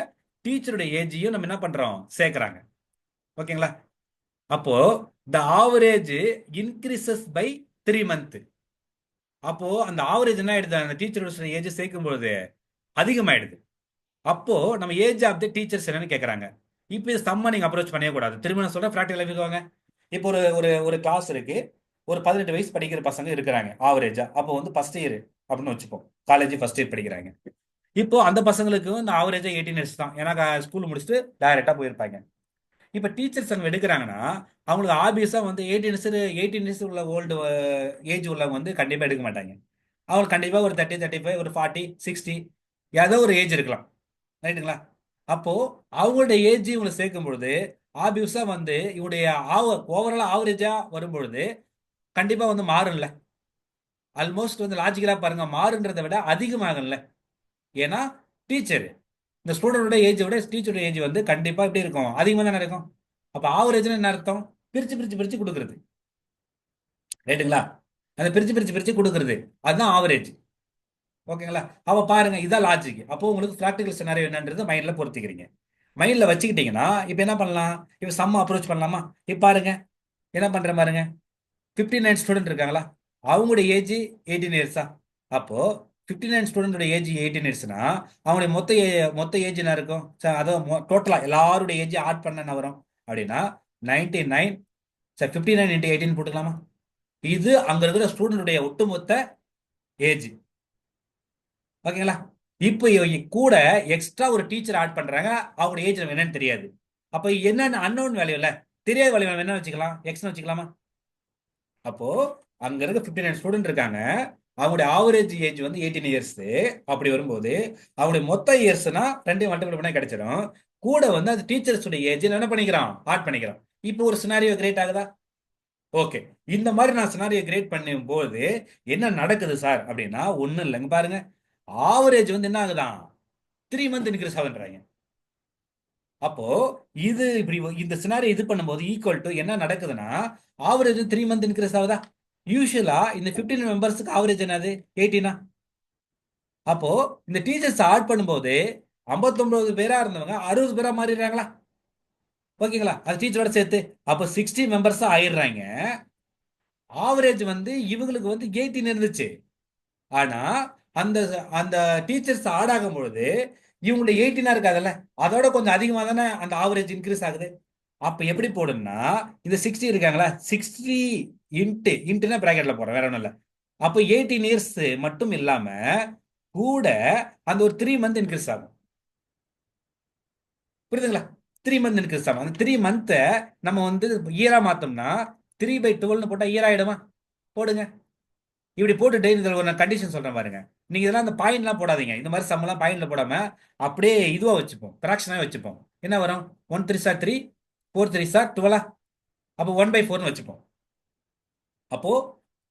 டீச்சருடைய ஏஜையும் நம்ம என்ன பண்றோம் சேர்க்கறாங்க. ஓகேங்களா? அப்போ the average increases by 3 months. அப்போ அந்த ஆவரேஜ் என்ன ஆயிடுது? அந்த டீச்சரோட ஏஜ் சேர்க்கும்போது அதிகமாயிடுது. அப்போ நம்ம ஏஜ் ஆஃப் த டீச்சர்ஸ் என்னன்னு கேட்கறாங்க. இப்போ இது சம்ம நீங்க அப்ரோச் பண்ணவே கூடாது. திரும்ப நான் சொல்றேன், ப்ராக்டிகல் லைஃப்க்கு வாங்க. இப்போ ஒரு ஒரு ஒரு கிளாஸ் இருக்கு. ஒரு 18 வயசு படிக்கிற பசங்க இருக்கிறாங்க ஆவரேஜா. அப்போ வந்து ஃபர்ஸ்ட் இயர் அப்படின்னு வச்சுப்போம். காலேஜ் ஃபர்ஸ்ட் இயர் படிக்கிறாங்க. இப்போ அந்த பசங்களுக்கு இந்த ஆவரேஜா 18 இயர்ஸ் தான். ஏன்னா ஸ்கூல் முடிச்சுட்டு டைரக்டா போயிருப்பாங்க. இப்போ டீச்சர்ஸ் அங்கே எடுக்கிறாங்கன்னா அவங்களுக்கு ஆபியஸா வந்து 18 இயர்ஸ் உள்ள ஓல்டு ஏஜ் உள்ளவங்க வந்து கண்டிப்பா எடுக்க மாட்டாங்க. அவங்களுக்கு கண்டிப்பா ஒரு 30, 35, ஒரு 40, 60 ஏதோ ஒரு ஏஜ் இருக்கலாம். ரைட்டுங்களா? அப்போ அவங்களோட ஏஜ் இவங்களை சேர்க்கும் பொழுது ஆபியஸா வந்து இவருடைய ஓவரால் ஆவரேஜா வரும்பொழுது கண்டிப்பா வந்து மாறும்ல. ஆல்மோஸ்ட் வந்து லாஜிக்கலா பாருங்க, மாறுன்றதை விட அதிகமாகல. ஏன்னா டீச்சர் இந்த ஸ்டூடெண்டோட ஏஜ் விட டீச்சரோட ஏஜ் வந்து கண்டிப்பா எப்படி இருக்கும்? அதிகமாக தானே இருக்கும். அப்ப ஆவரேஜ்னு என்ன அர்த்தம்? பிரிச்சு பிரிச்சு பிரிச்சு கொடுக்கறது. ரைட்டுங்களா? அந்த பிரிச்சு பிரிச்சு பிரிச்சு கொடுக்கறது அதுதான் ஆவரேஜ். ஓகேங்களா? அப்ப பாருங்க, இதான் லாஜிக். அப்போ உங்களுக்கு ப்ராக்டிகல் சினாரியோ என்னன்றது மைண்ட்ல பொறுத்திக்கிறீங்க. மைண்ட்ல வச்சுக்கிட்டீங்கன்னா இப்போ என்ன பண்ணலாம்? இப்போ சம்ம அப்ரோச் பண்ணலாமா? இப்போ பாருங்க என்ன பண்ற பாருங்க. 59 ஸ்டூடெண்ட் இருக்காங்களா? அவங்களுடைய ஏஜ் 18 இயர்ஸா? அப்போ 59 ஸ்டூடெண்டோட ஏஜ் 18 இயர்ஸ்னா அவங்களுடைய மொத்த ஏஜ் என்ன இருக்கும்? அதாவது டோட்டலா எல்லாருடைய ஏஜ் ஆட் பண்ண என்ன வரும் அப்படின்னா 99. சார் 59 into 18 போட்டுக்கலாமா? இது அங்க இருக்கிற ஸ்டூடெண்டுடைய ஒட்டுமொத்த ஏஜ். ஓகேங்களா? இப்போ கூட எக்ஸ்ட்ரா ஒரு டீச்சர் ஆட் பண்றாங்க. அவங்களோட ஏஜ் என்னன்னு தெரியாது. அப்ப என்னன்னு அன்னோன் வேல்யூ இல்ல, தெரியாத வேல்யூ என்ன வச்சுக்கலாம்? எக்ஸ்னு வச்சுக்கலாமா? அப்போ அங்க இருக்க 59 ஸ்டூடெண்ட் இருக்காங்க. அவங்களுடைய ஆவரேஜ் ஏஜ் வந்து 18 இயர்ஸ். அப்படி வரும்போது அவங்களுடைய மொத்த இயர்ஸ்னா 2 மல்டிபிள் பண்ணா கிடைச்சிடும். கூட வந்து அது டீச்சர்ஸ் ஏஜ் என்ன பண்ணிக்கிறோம்? ஆட் பண்ணிக்கிறோம். இப்போ ஒரு சினாரியோ கிரியேட் ஆகுதா? ஓகே, இந்த மாதிரி நான் சினாரியோ கிரியேட் பண்ணும் போது என்ன நடக்குது சார் அப்படின்னா ஒண்ணும் இல்லைங்க. பாருங்க, ஆவரேஜ் வந்து என்ன ஆகுதான்? 3 month இன்க்ரீஸ் ஆகுன்றாங்க. அப்போ இது இப்படி இந்த சினாரியோ இது பண்ணும்போது ஈக்குவல் டு என்ன நடக்குதுன்னா ஆவரேஜ் 3 month இன்க்ரீஸ் ஆகுதா? யூஸ்வலா இந்த 15 மெம்பர்ஸ்க்கு ஆவரேஜ் என்னது? 18. அப்போ இந்த டீச்சர்ஸ் ஆட் பண்ணும்போது 59 பேரா இருந்தவங்க 60 பேரா மாறிடுறாங்களா? ஓகேங்களா? அது டீச்சரோட சேர்த்து அப்போ 60 மெம்பர்ஸ் ஆயிடுறாங்க. ஆவரேஜ் வந்து இவங்களுக்கு வந்து 18 இருந்துச்சு. ஆனா அந்த அந்த டீச்சர்ஸ் ஆட் ஆகும் பொழுது இவங்களுடைய 18 இருக்காதுல்ல, அதோட கொஞ்சம் அதிகமா தானே அந்த ஆவரேஜ் இன்க்ரீஸ் ஆகுது. அப்ப எப்படி போடும்னா இந்த 60 இருக்காங்களா, 60 இன்ட்டுனா பிராக்கெட்ல போறேன், வேற ஒண்ணும் இல்ல. அப்போ 18 இயர்ஸ் மட்டும் இல்லாம கூட அந்த ஒரு 3 month இன்க்ரீஸ் ஆகும். புரியுதுங்களா? 3 month இன்க்ரீஸ் ஆகும். அந்த 3 month நம்ம வந்து இயரா மாத்தோம்னா 3/12 போட்டா இயர் ஆயிடுமா? போடுங்க. இப்படி போட்டுட்டு இதுல ஒரு கண்டிஷன் சொல்றேன் பாருங்க. நீங்க இதெல்லாம் அந்த பாயிண்ட்லாம் போடாதீங்க. இந்த மாதிரி சம்மெல்லாம் பாயிண்ட்ல போடாம அப்படியே இதுவா வச்சுப்போம், ஃபிராக்ஷனாவே வச்சுப்போம். என்ன வரும்? 1 3 சார் 3, 4 3 சார் 12. அப்போ 1/4 வச்சுப்போம். அப்போ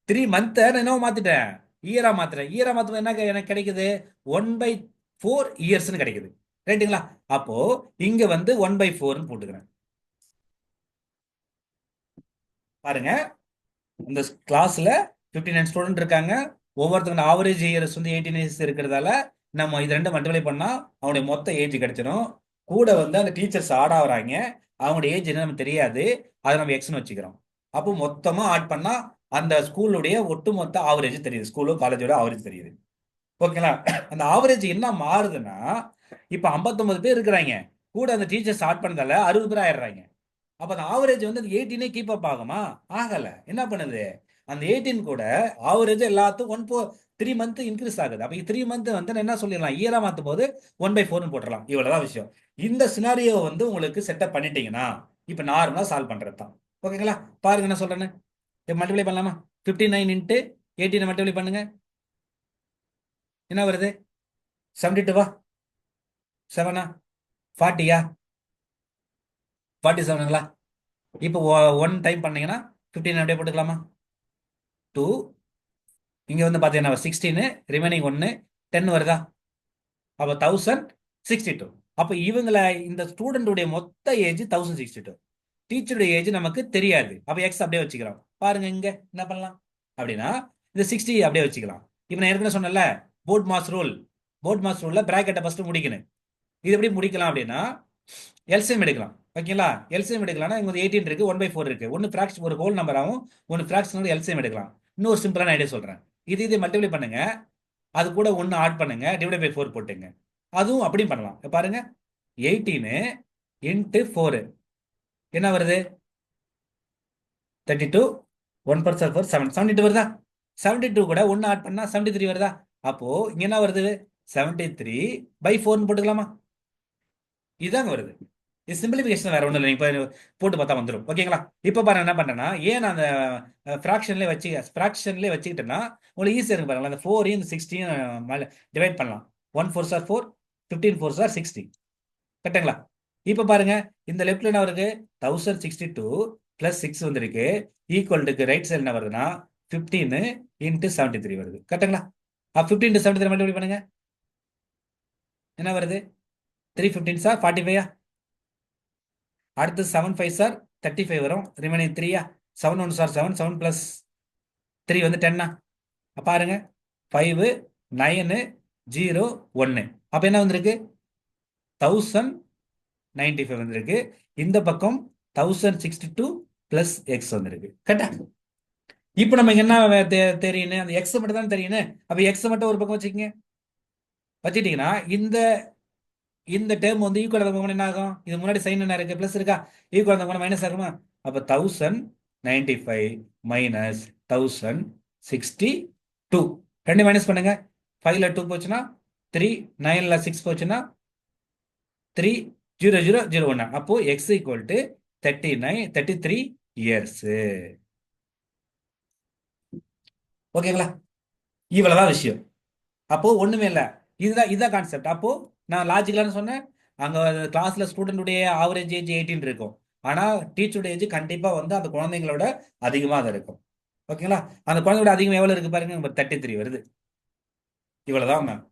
3 month நான் என்ன மாத்திட்டேன்? இயரா மாத்துறேன். இயரா மாத்தும் என்ன எனக்கு கிடைக்குது? 1/4 இயர்ஸ்னு கிடைக்குது. ரைட்டுங்களா? அப்போ இங்க வந்து 1/4 போட்டுக்கிறேன். பாருங்க, இந்த கிளாஸ்ல 59 ஸ்டூடெண்ட் இருக்காங்க. ஒவ்வொருத்தங்க ஆவரேஜ் இயர்ஸ் வந்து 18 இயர்ஸ் இருக்கிறதால நம்ம இது ரெண்டு மல்டிப்ளை பண்ணா அவனுடைய மொத்த ஏஜ் கிடைச்சிடும். கூட வந்து அந்த டீச்சர்ஸ் ஆட் ஆகுறாங்க, அவங்களோட ஏஜ் என்ன நமக்கு தெரியாது, அதை நம்ம எக்ஸ்னு வச்சுக்கிறோம். அப்போ மொத்தமா ஆட் பண்ணா அந்த ஸ்கூலுடைய ஒட்டுமொத்த ஆவரேஜ் தெரியுது, ஸ்கூலோ காலேஜோட ஆவரேஜ் தெரியுது. ஓகேங்களா? அந்த ஆவரேஜ் என்ன மாறுதுன்னா, இப்ப 59 பேர் இருக்கிறாங்க, கூட அந்த டீச்சர்ஸ் ஆட் பண்ணதால 60 பேர் ஆயிடுறாங்க. அப்ப அந்த ஆவரேஜ் வந்து அந்த 18 கீப் அப் ஆகுமா? ஆகல. என்ன பண்ணுது, அந்த 18 கூட ஆவரேஜ் எல்லாத்துக்கும் 3 மந்த் இன்க்ரீஸ் ஆகுது. அப்ப 3 மந்த் வந்து நான் என்ன சொல்லிடலாம், இயரா மாத்தும் போது 1/4 போட்டுடலாம். இவ்வளவுதான் விஷயம். இந்த சினாரியோ வந்து உங்களுக்கு செட்டப் பண்ணிட்டீங்கன்னா இப்ப நார்மலா சால்வ் பண்றது தான். ஓகேங்களா? பாருங்க என்ன சொல்றேன்னு. மல்டிப்ளை பண்ணலாமா? 59 இன்ட்டு 18 மல்டிப்ளை பண்ணுங்க. என்ன வருது? 72வா? 7ஆ? 40யா? 47ங்களா? இப்போ 1 டைம் பண்ணீங்கன்னா 15 அப்படியே போட்டுக்கலாமா? 2 இங்க வந்து பாத்தீங்கன்னா 16, ரிமைனிங் 1, 10 வருதா? அப்ப 1062. அப்ப இவங்கள இந்த ஸ்டூடெண்டுடைய மொத்த ஏஜ் 1062. டீச்சருடைய ஏஜ் நமக்கு தெரியாது. அப்ப எக்ஸ் அப்படியே வச்சுக்கிறோம். பாருங்க இங்க என்ன பண்ணலாம் அப்படின்னா, இந்த 60 அப்படியே வச்சுக்கலாம். இப்ப நான் ஏற்கனவே சொன்னேன்ல, BODMAS rule. BODMAS ரூல்ல பிராக்கெட்டை ஃபர்ஸ்ட் முடிக்கணும். இது எப்படி முடிக்கலாம் அப்படின்னா, எல்சிஎம் எடுக்கலாம். ஓகேங்களா? எல்சிஎம் எடுக்கலாம்னா இங்க 18 இருக்கு, 1/4 இருக்கு. ஒன்னு ஃபிராக்ஷன், ஒரு ஹோல் நம்பர் ஆகும், ஒன்னு ஃபிராக்ஷன், எல்சிஎம் எடுக்கலாம். இன்னொரு சிம்பிளான ஐடியா சொல்றேன். இது மல்டிப்ளை பண்ணுங்க, அது கூட 1 ஆட் பண்ணுங்க, டிவைட் பை 4 போட்டுங்க. அதுவும் அப்படியும் பண்ணலாம். பாருங்க, 18 இன்ட்டு 4 என்ன வருது? 32. 1 + 4 7. 72 வருதா? 72 கூட 1 ஆட் பண்ணா 73 வருதா? அப்போ இங்க என்ன வருது? 73/4 போட்டுக்கலாமா? இதுதாங்க வருது. இது சிம்பிளிஃபிகேஷன், வேற ஒன்றும் இல்லை. இப்போ போட்டு பார்த்தா வந்துடும். ஓகேங்களா? இப்போ பாருங்க என்ன பண்றேன்னா, ஏன் நான் அந்த ஃப்ராக்ஷன்லேயே வச்சுக்கிட்டேன்னா உங்களுக்கு ஈஸியாக இருக்கு. பாருங்களா, அந்த 4 இந்த 60 டிவைட் பண்ணலாம். 1 4s are 4, 15 4s are 60. கரெக்டுங்களா? இப்போ பாருங்க, இந்த லெஃப்ட்ல என்ன வருது? 1062 + 6 வந்திருக்கு. ஈக்குவல்டுக்கு ரைட் சைடு என்ன வருதுன்னா 15 × 73 வருது. கரெக்டுங்களா? 15 × 73 மல்டிப்ளை பண்ணுங்க. என்ன வருது? 315s are 45. அடுத்து 7 5s are 35 வரும். ரிமைனிங் 3. 7 1s are 7, 7 + 3 வந்து 10. பாருங்க, 5 9 0 1. அப்ப என்ன வந்திருக்கு? 1095 வந்திருக்கு. இந்த பக்கம் 1062 + x வந்திருக்கு. கரெக்டா? இப்போ நமக்கு என்ன தெரியணும்? அந்த எக்ஸ் மட்டும் தான் தெரியணும். அப்ப எக்ஸ் மட்டும் ஒரு பக்கம் வச்சுக்கோங்க. வச்சுட்டீங்கன்னா இந்த டேர்ம் வந்து ஈக்குவல் ஆகும். என்ன ஆகும்? இது முன்னாடி சைன் என்ன இருக்கு? பிளஸ் இருக்கா? ஈக்குவல் ஆகும் மைனஸ் ஆகுமா? அப்ப 1095 மைனஸ் 1062. ரெண்டு மைனஸ் பண்ணுங்க. 5ல 2 போச்சுன்னா 3, 9ல 6 போச்சுன்னா 3 0 0 0 1. அப்போ எக்ஸ் ஈக்குவல் டு 33 இயர்ஸ். ஓகேங்களா? இவ்வளவுதான் விஷயம். அப்போ ஒண்ணுமே இல்லை. இதுதான் கான்செப்ட். அப்போ நான் லாஜிக்கலான்னு சொன்னேன். அங்க கிளாஸ்ல ஸ்டூடெண்டுடைய ஆவரேஜ் ஏஜ் 18 இருக்கும். ஆனா டீச்சருடைய ஏஜ் கண்டிப்பா வந்து அந்த குழந்தைங்களோட அதிகமாக தான் இருக்கும். ஓகேங்களா? அந்த குழந்தையோட அதிகம் எவ்வளவு இருக்கு பாருங்க, 33 வருது. இவ்வளவுதான் மேம்.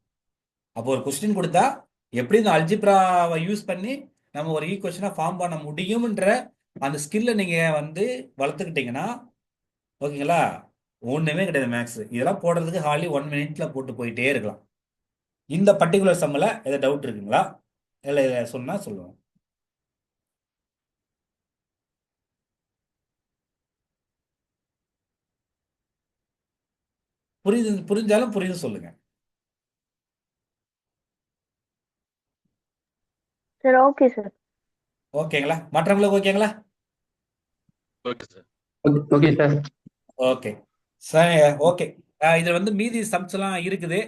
அப்போ ஒரு கொஸ்டின் கொடுத்தா எப்படி இந்த அல்ஜிப்ராவை யூஸ் பண்ணி நம்ம ஒரு ஈக்குவேஷனை ஃபார்ம் பண்ண முடியும்ன்ற அந்த ஸ்கில்லை நீங்க வந்து வளர்த்துக்கிட்டீங்கன்னா, ஓகேங்களா, ஒண்ணுமே கிடையாது மேக்ஸ். இதெல்லாம் போடுறதுக்கு ஹார்ட்லி 1 மினிட்ல போட்டு போயிட்டே இருக்கலாம். இந்த பர்டிகுலர் சம்மில் ஏதாவது டவுட் இருக்குங்களா? இல்லை சொன்னா சொல்லுவோம். புரிஞ்சாலும் புரியுது சொல்லுங்க. Sir okay sir. ஓகேங்களா? மற்றவங்களுக்கு ஓகேங்களா? Okay sir. Okay sir. Okay sir. Okay, இதுல வந்து மீதி சம்ஸ் எல்லாம் இருக்குது.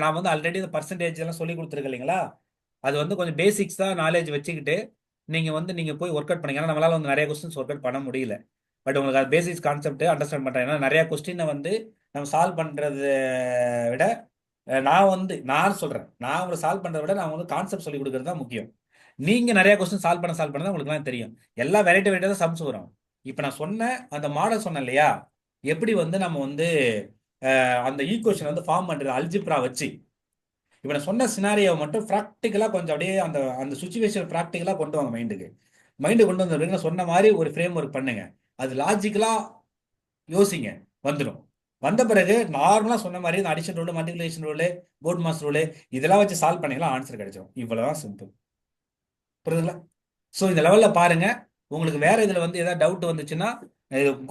நான் வந்து ஆல்ரெடி இந்த பர்சன்டேஜ் எல்லாம் சொல்லி கொடுத்துருக்கேன் இல்லைங்களா? அது வந்து கொஞ்சம் பேசிக்ஸ் தான் நாலேஜ் வச்சுக்கிட்டு நீங்க போய் ஒர்க் அவுட் பண்ணீங்கன்னா, நம்மளால வந்து நிறைய கொஸ்டின்ஸ் ஒர்க் அவுட் பண்ண முடியல. பட் உங்களுக்கு அது பேசிக்ஸ் கான்செப்ட் அண்டர்ஸ்டாண்ட் பண்றேன். ஏன்னா நிறைய கொஸ்டினை வந்து நம்ம சால்வ் பண்றதை விட நான் சொல்றேன், நான் உங்களுக்கு சால்வ் பண்றதை விட நான் உங்களுக்கு கான்செப்ட் சொல்லி கொடுக்கறது தான் முக்கியம். நீங்க நிறைய கொஸ்டின் சால்வ் பண்ண தான் உங்களுக்கு எல்லாம் தெரியும். எல்லா வெரைட்டி தான் சம்ஸ் வரும். இப்போ நான் சொன்ன அந்த மாடல் சொன்னேன் இல்லையா, எப்படி வந்து நம்ம வந்து அந்த ஈக்குவேஷன் வந்து ஃபார்ம் பண்றது அல்ஜிப்ரா வச்சு. இப்போ நான் சொன்ன சினாரியை மட்டும் ப்ராக்டிக்கலாக கொஞ்சம் அப்படியே அந்த அந்த சுச்சுவேஷன் ப்ராக்டிக்கலாக கொண்டு வாங்க மைண்டு கொண்டு வந்த பிறகு நான் சொன்ன மாதிரி ஒரு ஃப்ரேம் ஒர்க் பண்ணுங்க. அது லாஜிக்கலாக யோசிங்க, வந்துடும். வந்த பிறகு நார்மலாக சொன்ன மாதிரி இந்த addition rule, multiplication rule, BODMAS rule இதெல்லாம் வச்சு சால்வ் பண்ணிக்கலாம், ஆன்சர் கிடைச்சிடும். இவ்வளோதான் சிம்பிள். புரியுதுங்களா? ஸோ இந்த லெவலில் பாருங்க. உங்களுக்கு வேற இதில் வந்து ஏதாவது டவுட் வந்துச்சுன்னா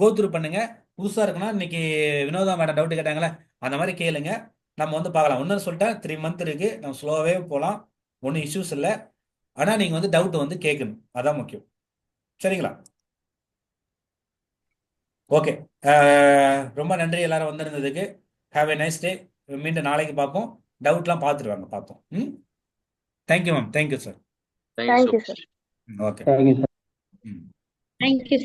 கோத்ரூ பண்ணுங்க. புதுசாக இருக்குன்னா இன்னைக்கு வினோதா மேடம் டவுட் கேட்டாங்களே, அந்த மாதிரி கேளுங்க. நம்ம வந்து பார்க்கலாம். ஒன்றும் சொல்லிட்டேன், 3 மந்த் இருக்கு, நம்ம ஸ்லோவாகவே போகலாம், ஒன்றும் இஷ்யூஸ் இல்லை. ஆனால் நீங்கள் வந்து டவுட் வந்து கேட்கணும், அதான் முக்கியம். சரிங்களா? ஓகே. ரொம்ப நன்றி எல்லாரும் வந்திருந்ததுக்கு. Have a nice day. மீண்டும் நாளைக்கு பார்ப்போம். டவுட்லாம் பார்த்துட்டு வாங்க, பார்ப்போம். Thank you ma'am. Thank you sir. Thank you so thank you much. Sir. Okay. Thank you sir. ம். Thank you.